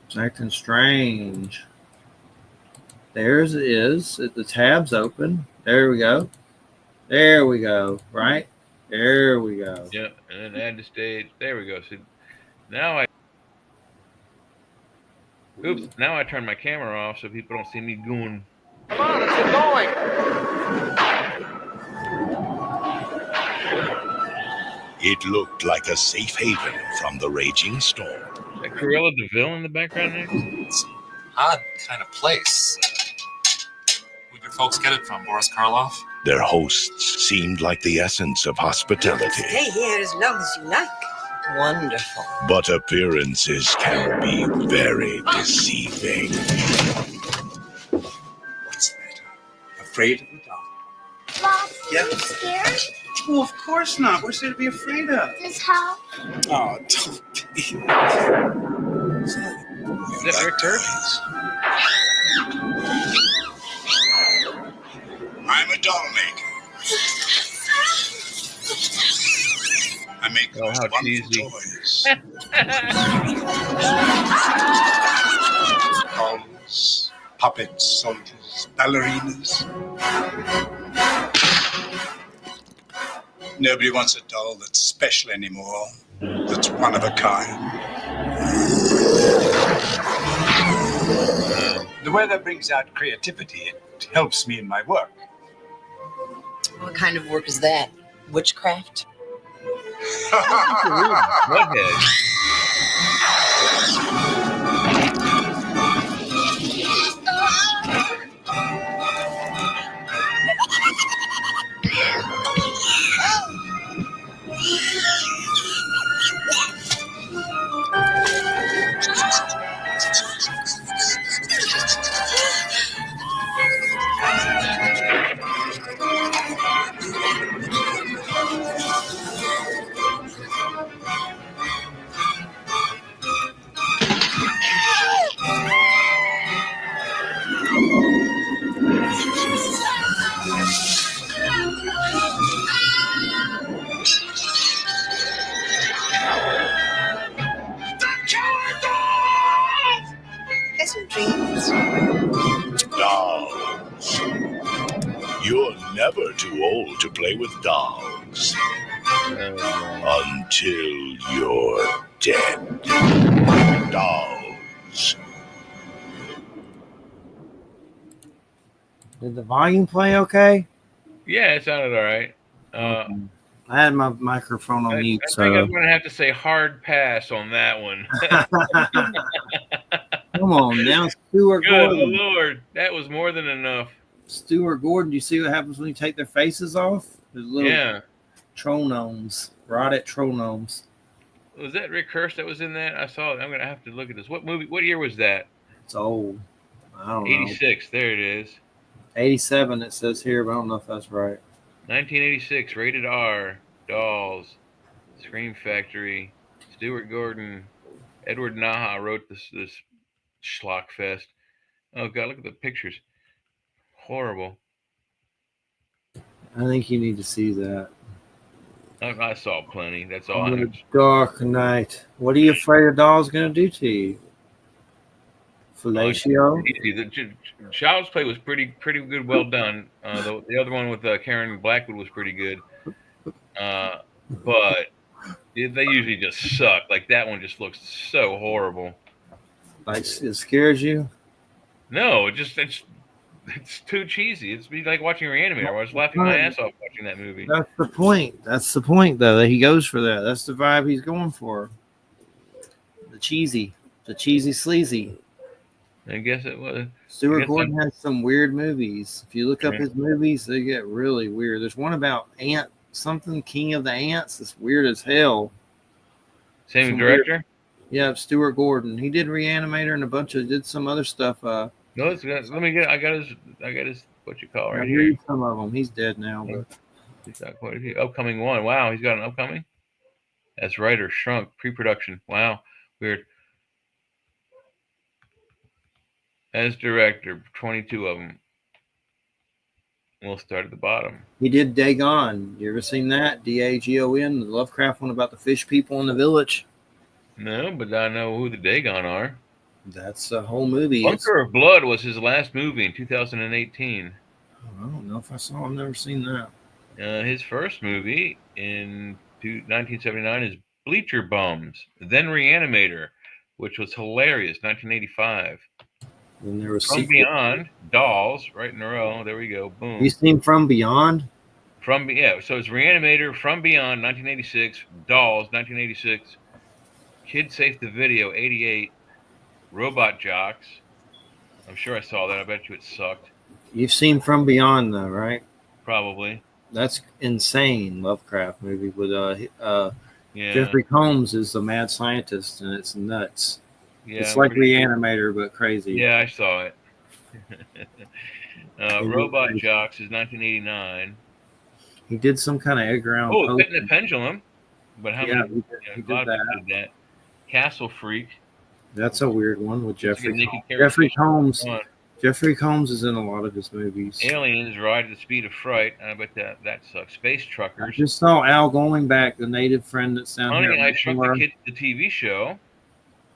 It's acting strange. There's it is. The tab's open. There we go. There we go. Right? There we go. Yeah, and then add to stage. There we go. So now now I turn my camera off so people don't see me going. Come on, let's get going. It looked like a safe haven from the raging storm. Is that Cruella DeVille in the background there? It's an odd kind of place. Where'd your folks get it from, Boris Karloff? Their hosts seemed like the essence of hospitality, Stay here as long as you like. Wonderful. but appearances can be very deceiving. What's the matter? Afraid of the dark? Lost? Yeah. Scared? Oh, of course not. What's there to be afraid of? This how? Oh, don't be. Is that Rick Turk? I'm a doll maker. I make Oh, how wonderful cheesy. toys. Dolls, puppets, soldiers, ballerinas. Nobody wants a doll that's special anymore. That's one of a kind. The weather brings out creativity. It helps me in my work. What kind of work is that? Witchcraft? Butthead. Guess some dreams. Dolls. You're never too old to play with dolls. Until you're dead. Dolls. Did the volume play okay? Yeah, it sounded all right. I had my microphone on mute, I so think I'm going to have to say hard pass on that one. come on now, Stuart Good Gordon. Lord, that was more than enough. Stuart Gordon, you see what happens when you take their faces off? There's little Yeah. tronomes, rotted tronomes. Was that Rick Hurst that was in that? I saw it. I'm going to have to look at this. What movie? What year was that? It's old. I don't know. 86. There it is. 87 it says here, but I don't know if that's right. 1986, rated R, Dolls, Scream Factory, Stuart Gordon, Edward Naha wrote this schlock fest. Oh God, look at the pictures. Horrible. I think you need to see that. I saw plenty. That's all. On the Dark Knight. What are you afraid a doll's going to do to you? Fellatio? The Child's Play was pretty good, well done. The other one with Karen Blackwood was pretty good, but they usually just suck. Like that one just looks so horrible. Like it scares you? No, it's too cheesy. It's like watching Reanimator. I was laughing my ass off watching that movie. That's the point. That's the point, though, that he goes for that. That's the vibe he's going for. The cheesy sleazy. I guess it was. Stuart Gordon has some weird movies. If you look up his movies, they get really weird. There's one about King of the Ants. It's weird as hell. Same director? Yeah, Stuart Gordon. He did Reanimator and did some other stuff. No, let me get. I got his what you call right here. Some of them. He's dead now, but he's got quite a few. Upcoming one. Wow, he's got an upcoming. As writer, Shrunk, pre-production. Wow, weird. As director, 22 of them. We'll start at the bottom. He did Dagon. You ever seen that? Dagon, the Lovecraft one about the fish people in the village. No, but I know who the Dagon are. That's a whole movie. Bunker of Blood was his last movie in 2018. I don't know if I saw. I've never seen that. His first movie in 1979 is Bleacher Bums, then Reanimator, which was hilarious, 1985. And there was From Beyond, Dolls, right in a row. There we go. Boom. You seen From Beyond? So it's Reanimator, From Beyond, 1986, Dolls, 1986, Kid Safe the Video, 88, Robot Jocks. I'm sure I saw that. I bet you it sucked. You've seen From Beyond, though, right? Probably. That's insane Lovecraft movie with Jeffrey Combs is the mad scientist, and it's nuts. Yeah, it's like Reanimator, but crazy. Yeah, I saw it. Robot Jocks is 1989. He did some kind of Edgar Allan Poe. Pit in the Pendulum. But how many? He did that. Castle Freak. That's a weird one with Jeffrey Combs. Jeffrey Combs is in a lot of his movies. Aliens, Ride at the Speed of Fright. I bet that sucks. Space Truckers. I just saw Al Going Back, the native friend that's down here. Honey, I Shrunk the Kids, the TV show.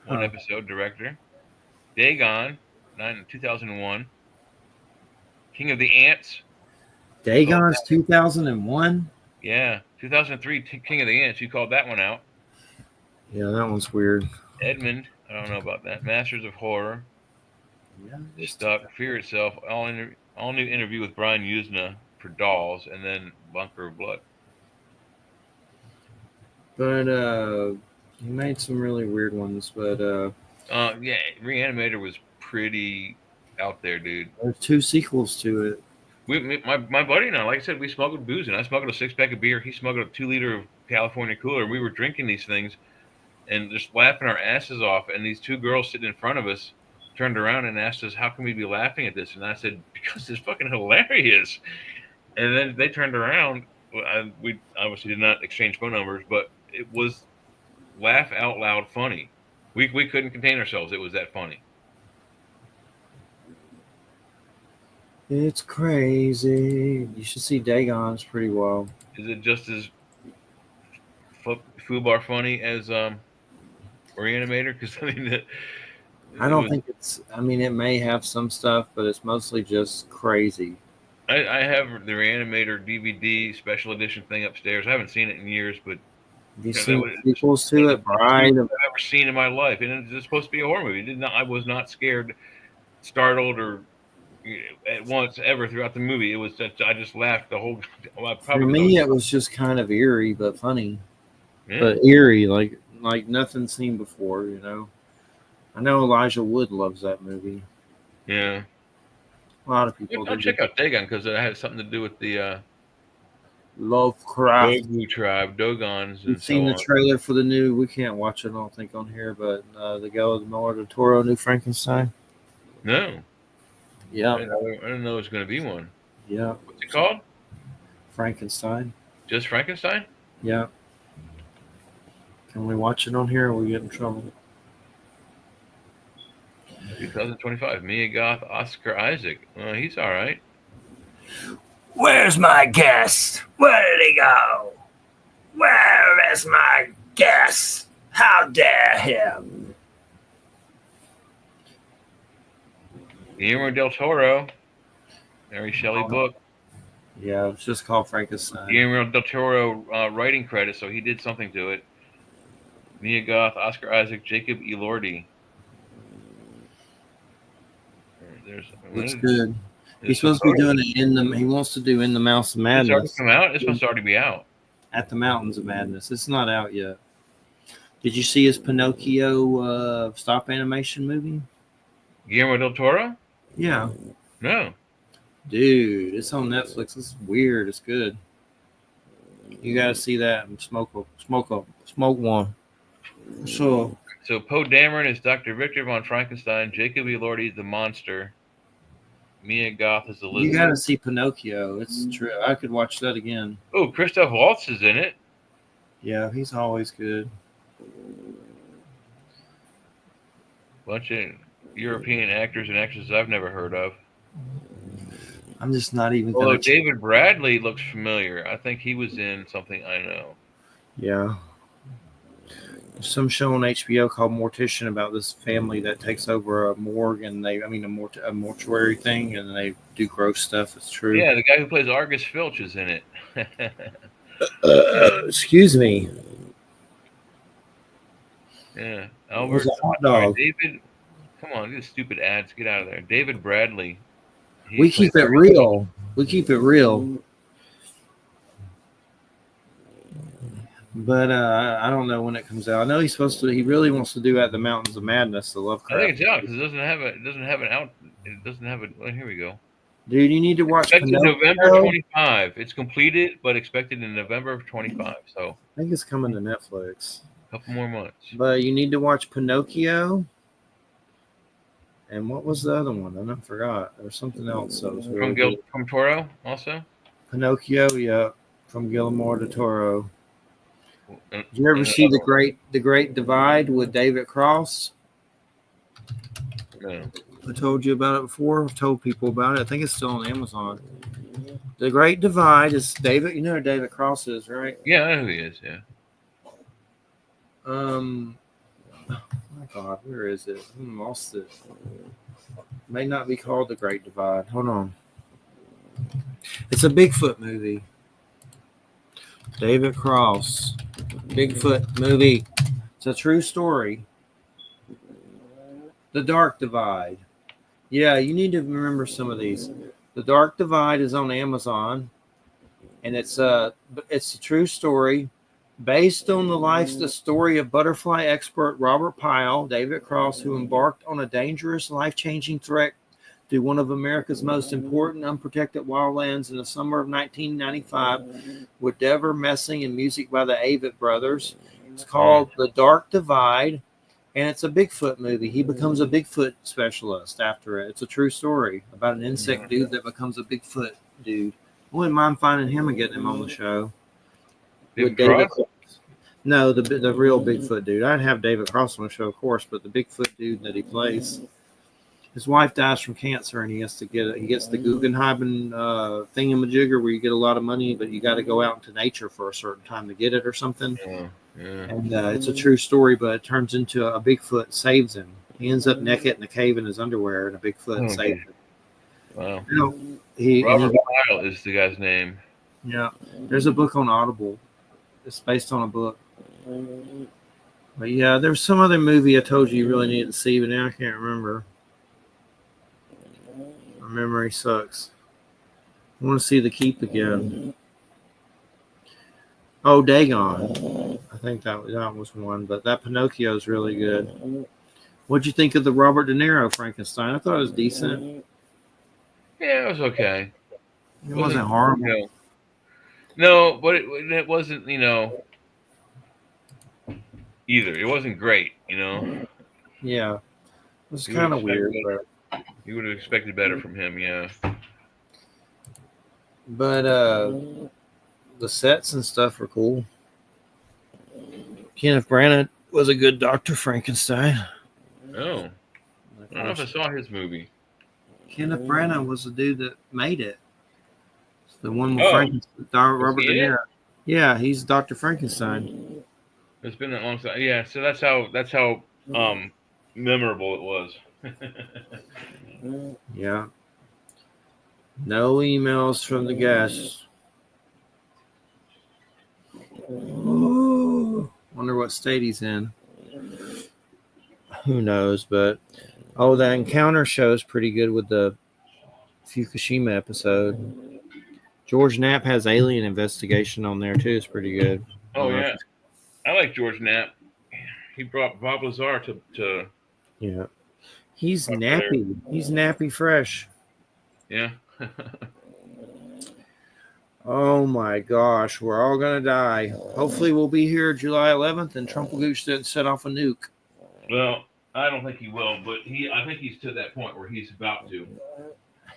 One episode, director. Dagon, 2001. King of the Ants. Dagon's 2001? Yeah. 2003 King of the Ants. You called that one out. Yeah, that one's weird. Edmund. I don't know about that. Masters of Horror. Yeah, Stuck. Fear Itself. All new interview with Brian Usna for Dolls, and then Bunker of Blood. But he made some really weird ones. But yeah, Reanimator was pretty out there, dude. there's 2 sequels to it. My buddy and I, like I said, we smuggled booze, and I smuggled a 6-pack of beer. He smuggled a 2-liter of California Cooler. We were drinking these things and just laughing our asses off. And these 2 girls sitting in front of us turned around and asked us, "How can we be laughing at this?" And I said, "Because it's fucking hilarious." And then they turned around. We obviously did not exchange phone numbers, but it was laugh out loud funny. We couldn't contain ourselves. It was that funny. It's crazy. You should see Dagon's pretty well. Is it just as foobar funny as Reanimator? Because I mean, I don't think it's. I mean, it may have some stuff, but it's mostly just crazy. I have the Reanimator DVD special edition thing upstairs. I haven't seen it in years, but Have you seen sequels to it? Bride. I've ever seen in my life, and it's supposed to be a horror movie. I was not scared, startled, or at once ever throughout the movie. It was just, I just laughed the whole. For me, it was just kind of eerie but funny. Yeah. But eerie, like nothing seen before. You know. I know Elijah Wood loves that movie. Yeah. A lot of people. I'll check out Dagon because it has something to do with the Lovecraft. Dogu tribe, Dogons. You've seen the trailer for the new. We can't watch it, I don't think, on here, but the Guillermo del Toro new Frankenstein. No. Yeah. I didn't know there was going to be one. Yeah. What's it called? Frankenstein. Just Frankenstein? Yeah. Can we watch it on here or we get in trouble? 2025. Mia Goth, Oscar Isaac. Well, he's all right. Where's my guest? Where did he go? Where is my guest? How dare him? Guillermo del Toro. Mary Shelley book. Yeah, it's just called Frankenstein. Guillermo del Toro writing credit, so he did something to it. Mia Goth, Oscar Isaac, Jacob Elordi. Looks good. He's supposed to be doing it he wants to do In the Mouse of Madness. It's already come out? It's supposed to already be out. At the Mountains of Madness. It's not out yet. Did you see his Pinocchio stop animation movie? Guillermo del Toro? Yeah. No. Dude, it's on Netflix. It's weird. It's good. You gotta see that and smoke one. Sure. So Poe Dameron is Dr. Victor von Frankenstein. Jacob Elordi is the monster. Mia Goth is Elizabeth. You gotta see Pinocchio. It's true. I could watch that again. Oh, Christoph Waltz is in it. Yeah, he's always good. Bunch of European actors and actresses I've never heard of. I'm just not even. Although David Bradley looks familiar. I think he was in something I know. Yeah. There's some show on HBO called Mortician about this family that takes over a morgue and a mortuary thing and they do gross stuff. It's true. Yeah, the guy who plays Argus Filch is in it. Excuse me. Yeah. Albert. A hot dog. David. Come on, these stupid ads. Get out of there. David Bradley. We keep it real. We keep it real. But I don't know when it comes out. I know he really wants to do At the Mountains of Madness, the Lovecraft. I think it's out because it doesn't have an well, here we go. Dude, you need to watch Expected November 25. It's completed, but expected in November of 25. So I think it's coming to Netflix. A couple more months. But you need to watch Pinocchio. And what was the other one? I forgot. There was something else. That was really from Toro also? Pinocchio, yeah. From Guillermo del Toro. Did you ever see the Great Divide with David Cross? No. I told you about it before. I've told people about it. I think it's still on Amazon. The Great Divide is David. You know who David Cross is, right? Yeah, I know who he is. Yeah. Oh my God, where is it? I lost it. May not be called The Great Divide. Hold on. It's a Bigfoot movie. David Cross, Bigfoot movie. It's a true story. The Dark Divide. Yeah, you need to remember some of these. The Dark Divide is on Amazon, and it's a true story based on the story of butterfly expert Robert Pyle, David Cross, who embarked on a dangerous, life-changing trek through one of America's most important unprotected wildlands in the summer of 1995 with Dever Messing and music by the Avett Brothers. It's called The Dark Divide, and it's a Bigfoot movie. He becomes a Bigfoot specialist after it. It's a true story about an insect dude that becomes a Bigfoot dude. I wouldn't mind finding him and getting him on the show. With David Cross? No, the real Bigfoot dude. I'd have David Cross on the show, of course, but the Bigfoot dude that he plays. His wife dies from cancer, and he gets the Guggenheim thingamajigger where you get a lot of money, but you got to go out into nature for a certain time to get it or something. Yeah. And it's a true story, but it turns into a Bigfoot saves him. He ends up naked in a cave in his underwear, and a Bigfoot saves him. Wow. Robert Pyle is the guy's name. Yeah. There's a book on Audible. It's based on a book. But yeah, there's some other movie I told you really needed to see, but now I can't remember. My memory sucks. I want to see The Keep again. Oh, Dagon. I think that was one, but that Pinocchio is really good. What'd you think of the Robert De Niro Frankenstein? I thought it was decent. Yeah, it was okay. It wasn't horrible. No, but it wasn't, either. It wasn't great, Yeah. It was kind of weird. But you would have expected better from him, yeah. But the sets and stuff were cool. Kenneth Branagh was a good Dr. Frankenstein. Oh. I don't know if I saw his movie. Kenneth Branagh was the dude that made it. The one with Frankenstein, Robert De Niro. Yeah, he's Dr. Frankenstein. It's been that long time. Yeah, so that's how memorable it was. Yeah. No emails from the guests. Ooh, wonder what state he's in. Who knows? But the Encounter show is pretty good with the Fukushima episode. George Knapp has Alien Investigation on there too. It's pretty good. Oh yeah, I like George Knapp. He brought Bob Lazar to. Yeah, he's nappy. There. He's nappy fresh. Yeah. Oh my gosh, we're all gonna die. Hopefully, we'll be here July 11th, and Trump will set off a nuke. Well, I don't think he will, but I think he's to that point where he's about to.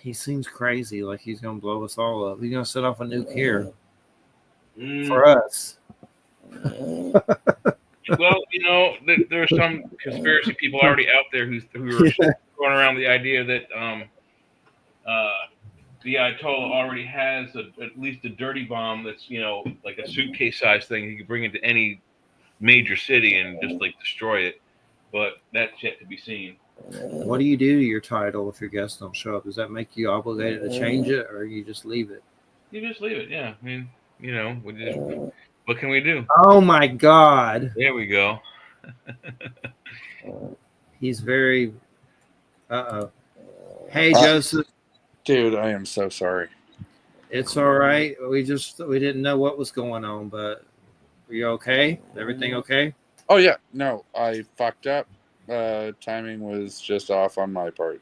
He seems crazy, like he's gonna blow us all up. He's gonna set off a nuke here for us. Well, there are some conspiracy people already out there who are going around the idea that the Ayatollah already has at least a dirty bomb that's like a suitcase size thing he can bring into any major city and just like destroy it. But that's yet to be seen. What do you do to your title if your guests don't show up? Does that make you obligated to change it, or you just leave it? You just leave it, yeah. I mean, what can we do? Oh my God! There we go. He's very. Hey, Joseph. Dude, I am so sorry. It's all right. We didn't know what was going on, but are you okay? Everything okay? Oh yeah, no, I fucked up. Timing was just off on my part.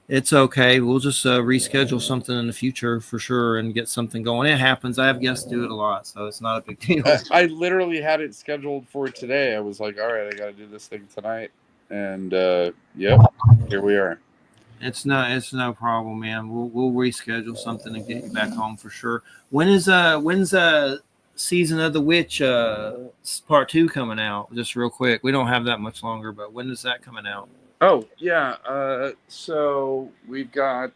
It's okay. We'll just reschedule something in the future for sure and get something going. It happens. I have guests do it a lot, so it's not a big deal. I literally had it scheduled for today. I was like, all right, I got to do this thing tonight. And yep, here we are. It's no problem, man. We'll reschedule something and get you back home for sure. When's Season of the Witch part 2 coming out? Just real quick. We don't have that much longer, but when is that coming out? Oh yeah. So we've got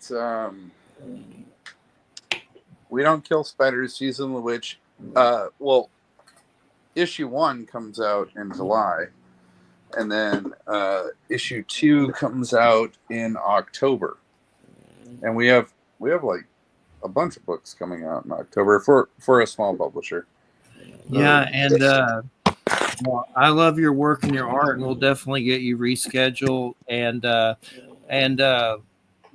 We Don't Kill Spiders, Season of the Witch. Well, issue 1 comes out in July, and then issue 2 comes out in October, and we have like a bunch of books coming out in October for a small publisher. Yeah, and well, I love your work and your art, and we'll definitely get you rescheduled. And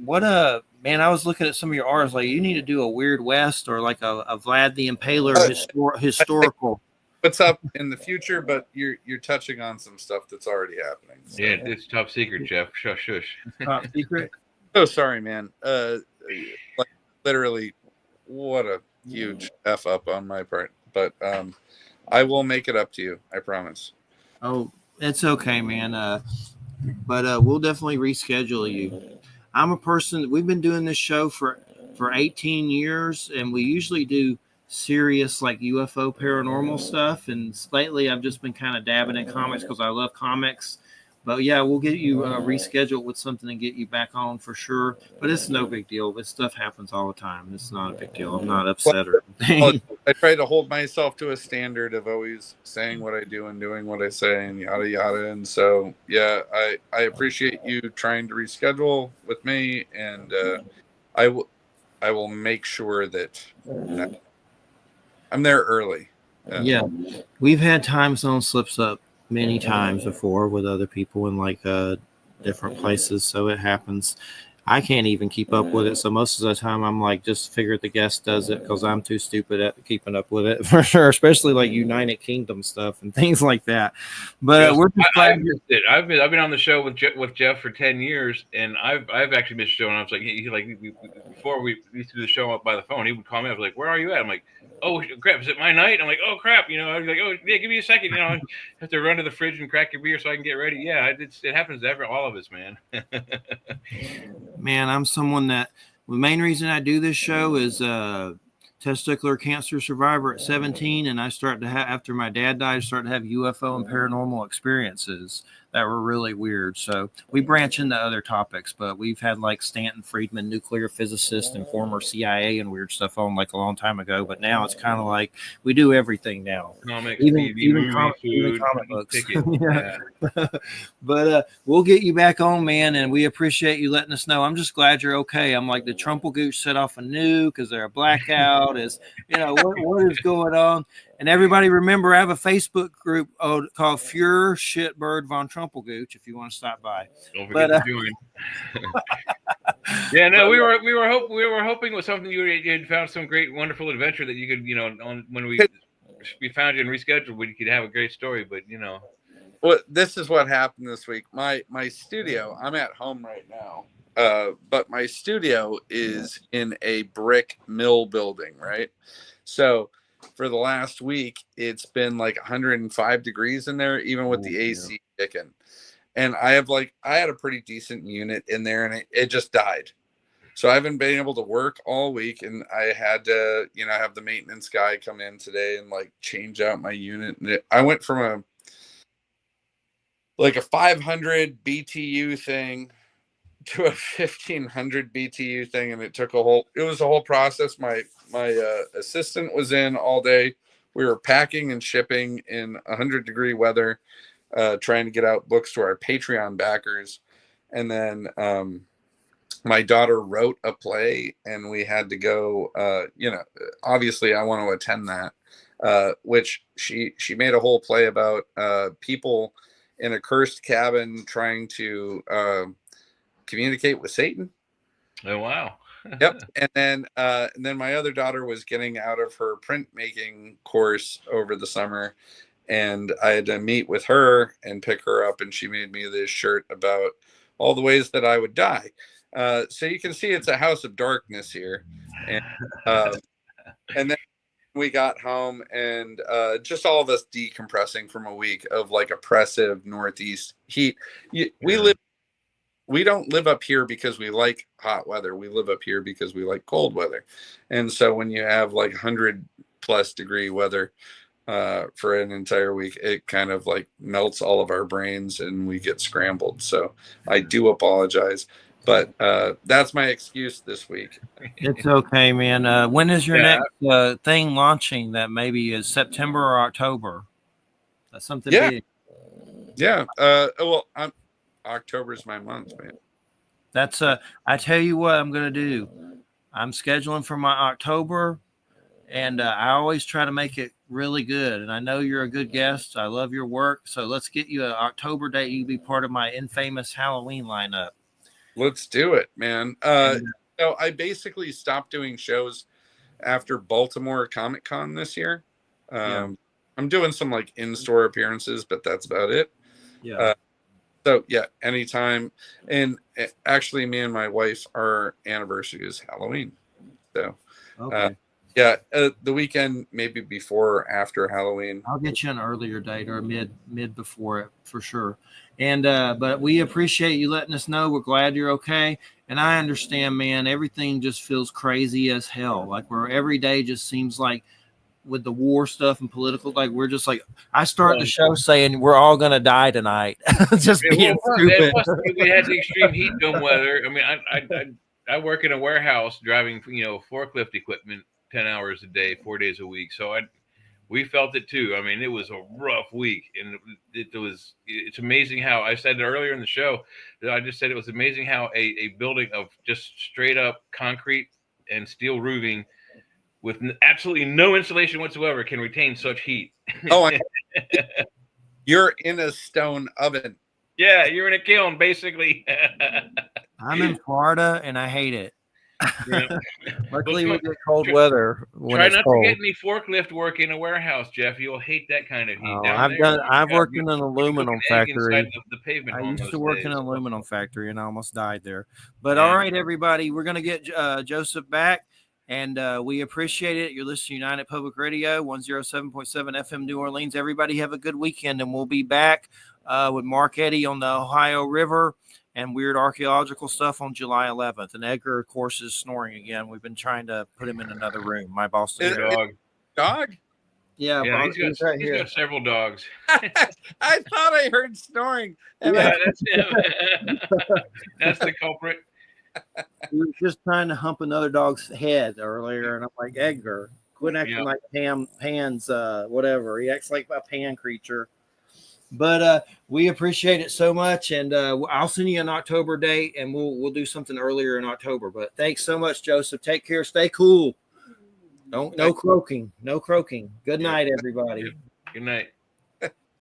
what a man! I was looking at some of your arts. Like, you need to do a Weird West or like a Vlad the Impaler historical. What's up in the future, but you're touching on some stuff that's already happening. So. Yeah, it's top secret, Jeff. Shush. Top secret. Oh, sorry, man. Like literally, what a huge f up on my part. But I will make it up to you. I promise. Oh, it's okay, man. But we'll definitely reschedule you. I'm a person. We've been doing this show for 18 years, and we usually do serious like UFO paranormal stuff. And lately, I've just been kind of dabbing in comics because I love comics. But yeah, we'll get you rescheduled with something and get you back on for sure. But it's no big deal. This stuff happens all the time. It's not a big deal. I'm not upset or anything. I try to hold myself to a standard of always saying what I do and doing what I say and yada yada. And so, yeah, I appreciate you trying to reschedule with me, and I will make sure that I'm there early. Yeah, we've had time zone slips up many times before with other people in like different places, so it happens. I can't even keep up with it, so most of the time I'm like, just figure the guest does it because I'm too stupid at keeping up with it for sure, especially like United Kingdom stuff and things like that. But we're just glad I've been on the show with Jeff for 10 years, and I've actually missed a show, and I was like, before we used to do the show up by the phone, he would call me. I was like, where are you at? I'm like, oh crap, is it my night? I'm like, oh crap, I was like, oh yeah, give me a second, I have to run to the fridge and crack your beer so I can get ready. Yeah, it happens to all of us, man. Man, I'm someone that the main reason I do this show is testicular cancer survivor at 17, and I started to have, after my dad died, I started to have UFO and paranormal experiences that were really weird. So we branch into other topics, but we've had like Stanton Friedman, nuclear physicist and former CIA and weird stuff on like a long time ago. But now it's kind of like we do everything now. Comics, even comic books. Yeah. But we'll get you back on, man, and we appreciate you letting us know. I'm just glad you're okay. I'm like, the Trumpelgooch set off a nuke? Is there a blackout? Is what is going on? And everybody remember, I have a Facebook group called Fuhrer Shitbird von Trumpelgooch if you want to stop by. Don't forget to join. Yeah, no, we were hoping with something you had found some great, wonderful adventure that you could, on when we found you and rescheduled, we could have a great story. But well, this is what happened this week. My studio. I'm at home right now, but my studio is in a brick mill building, right? So for the last week, it's been like 105 degrees in there, even with the AC kicking. And I had a pretty decent unit in there, and it just died. So I haven't been able to work all week, and I had to, have the maintenance guy come in today and like change out my unit. And I went from a 500 BTU thing to a 1500 BTU thing, and it was a whole process. My assistant was in all day. We were packing and shipping in 100-degree weather, trying to get out books to our Patreon backers. And then my daughter wrote a play, and we had to go, obviously I want to attend that, which she made a whole play about people in a cursed cabin trying to communicate with Satan. Oh, wow. Yep. And then my other daughter was getting out of her printmaking course over the summer, and I had to meet with her and pick her up, and she made me this shirt about all the ways that I would die. So you can see it's a house of darkness here. And then we got home, and just all of us decompressing from a week of like oppressive Northeast heat. We don't live up here because we like hot weather. We live up here because we like cold weather. And so when you have like 100+ degree weather for an entire week, it kind of like melts all of our brains and we get scrambled. So I do apologize, but that's my excuse this week. It's okay, man. When is your next thing launching? That maybe is September or October? That's something big. Yeah. October's my month, man. That's I tell you what I'm gonna do. I'm scheduling for my October, and I always try to make it really good. And I know you're a good guest. I love your work. So let's get you an October date. You be part of my infamous Halloween lineup. Let's do it, man. So I basically stopped doing shows after Baltimore Comic Con this year. I'm doing some like in-store appearances, but that's about it. Yeah. So yeah, anytime. And actually, me and my wife, our anniversary is Halloween. So Okay. The weekend maybe before or after Halloween. I'll get you an earlier date or mid before it for sure. And but we appreciate you letting us know. We're glad you're okay. And I understand, man, everything just feels crazy as hell. Like where every day just seems like with the war stuff and political, like we're just like I start the show saying we're all gonna die tonight. Just being stupid. We had the extreme heat dome weather. I mean, I work in a warehouse driving, forklift equipment 10 hours a day, 4 days a week. So we felt it too. I mean, it was a rough week, and it's amazing how I said it earlier in the show. I just said it was amazing how a building of just straight up concrete and steel roofing with absolutely no insulation whatsoever can retain such heat. Oh, you're in a stone oven. Yeah, you're in a kiln, basically. I'm in Florida, and I hate it. Yeah. Luckily, we get cold weather. Try not to get any forklift work in a warehouse, Jeff. You'll hate that kind of heat. I've worked in an aluminum factory. The pavement I used to work in an aluminum factory, and I almost died there. But Yeah. all right, everybody, we're gonna get Joseph back, and we appreciate it. You're listening to United Public Radio, 107.7 FM New Orleans. Everybody have a good weekend, and we'll be back with Mark Eddy on the Ohio River and weird archaeological stuff on July 11th. And Edgar, of course, is snoring again. We've been trying to put him in another room. My boss is dog. Yeah, he's got several dogs. I thought I heard snoring. Yeah, that's him. That's the culprit. He was just trying to hump another dog's head earlier, and I'm like, Edgar, quit acting like Pan's whatever. He acts like a Pan creature. But we appreciate it so much, and I'll send you an October date, and we'll do something earlier in October. But thanks so much, Joseph. Take care. Stay cool. No croaking. Good night, everybody. Good night.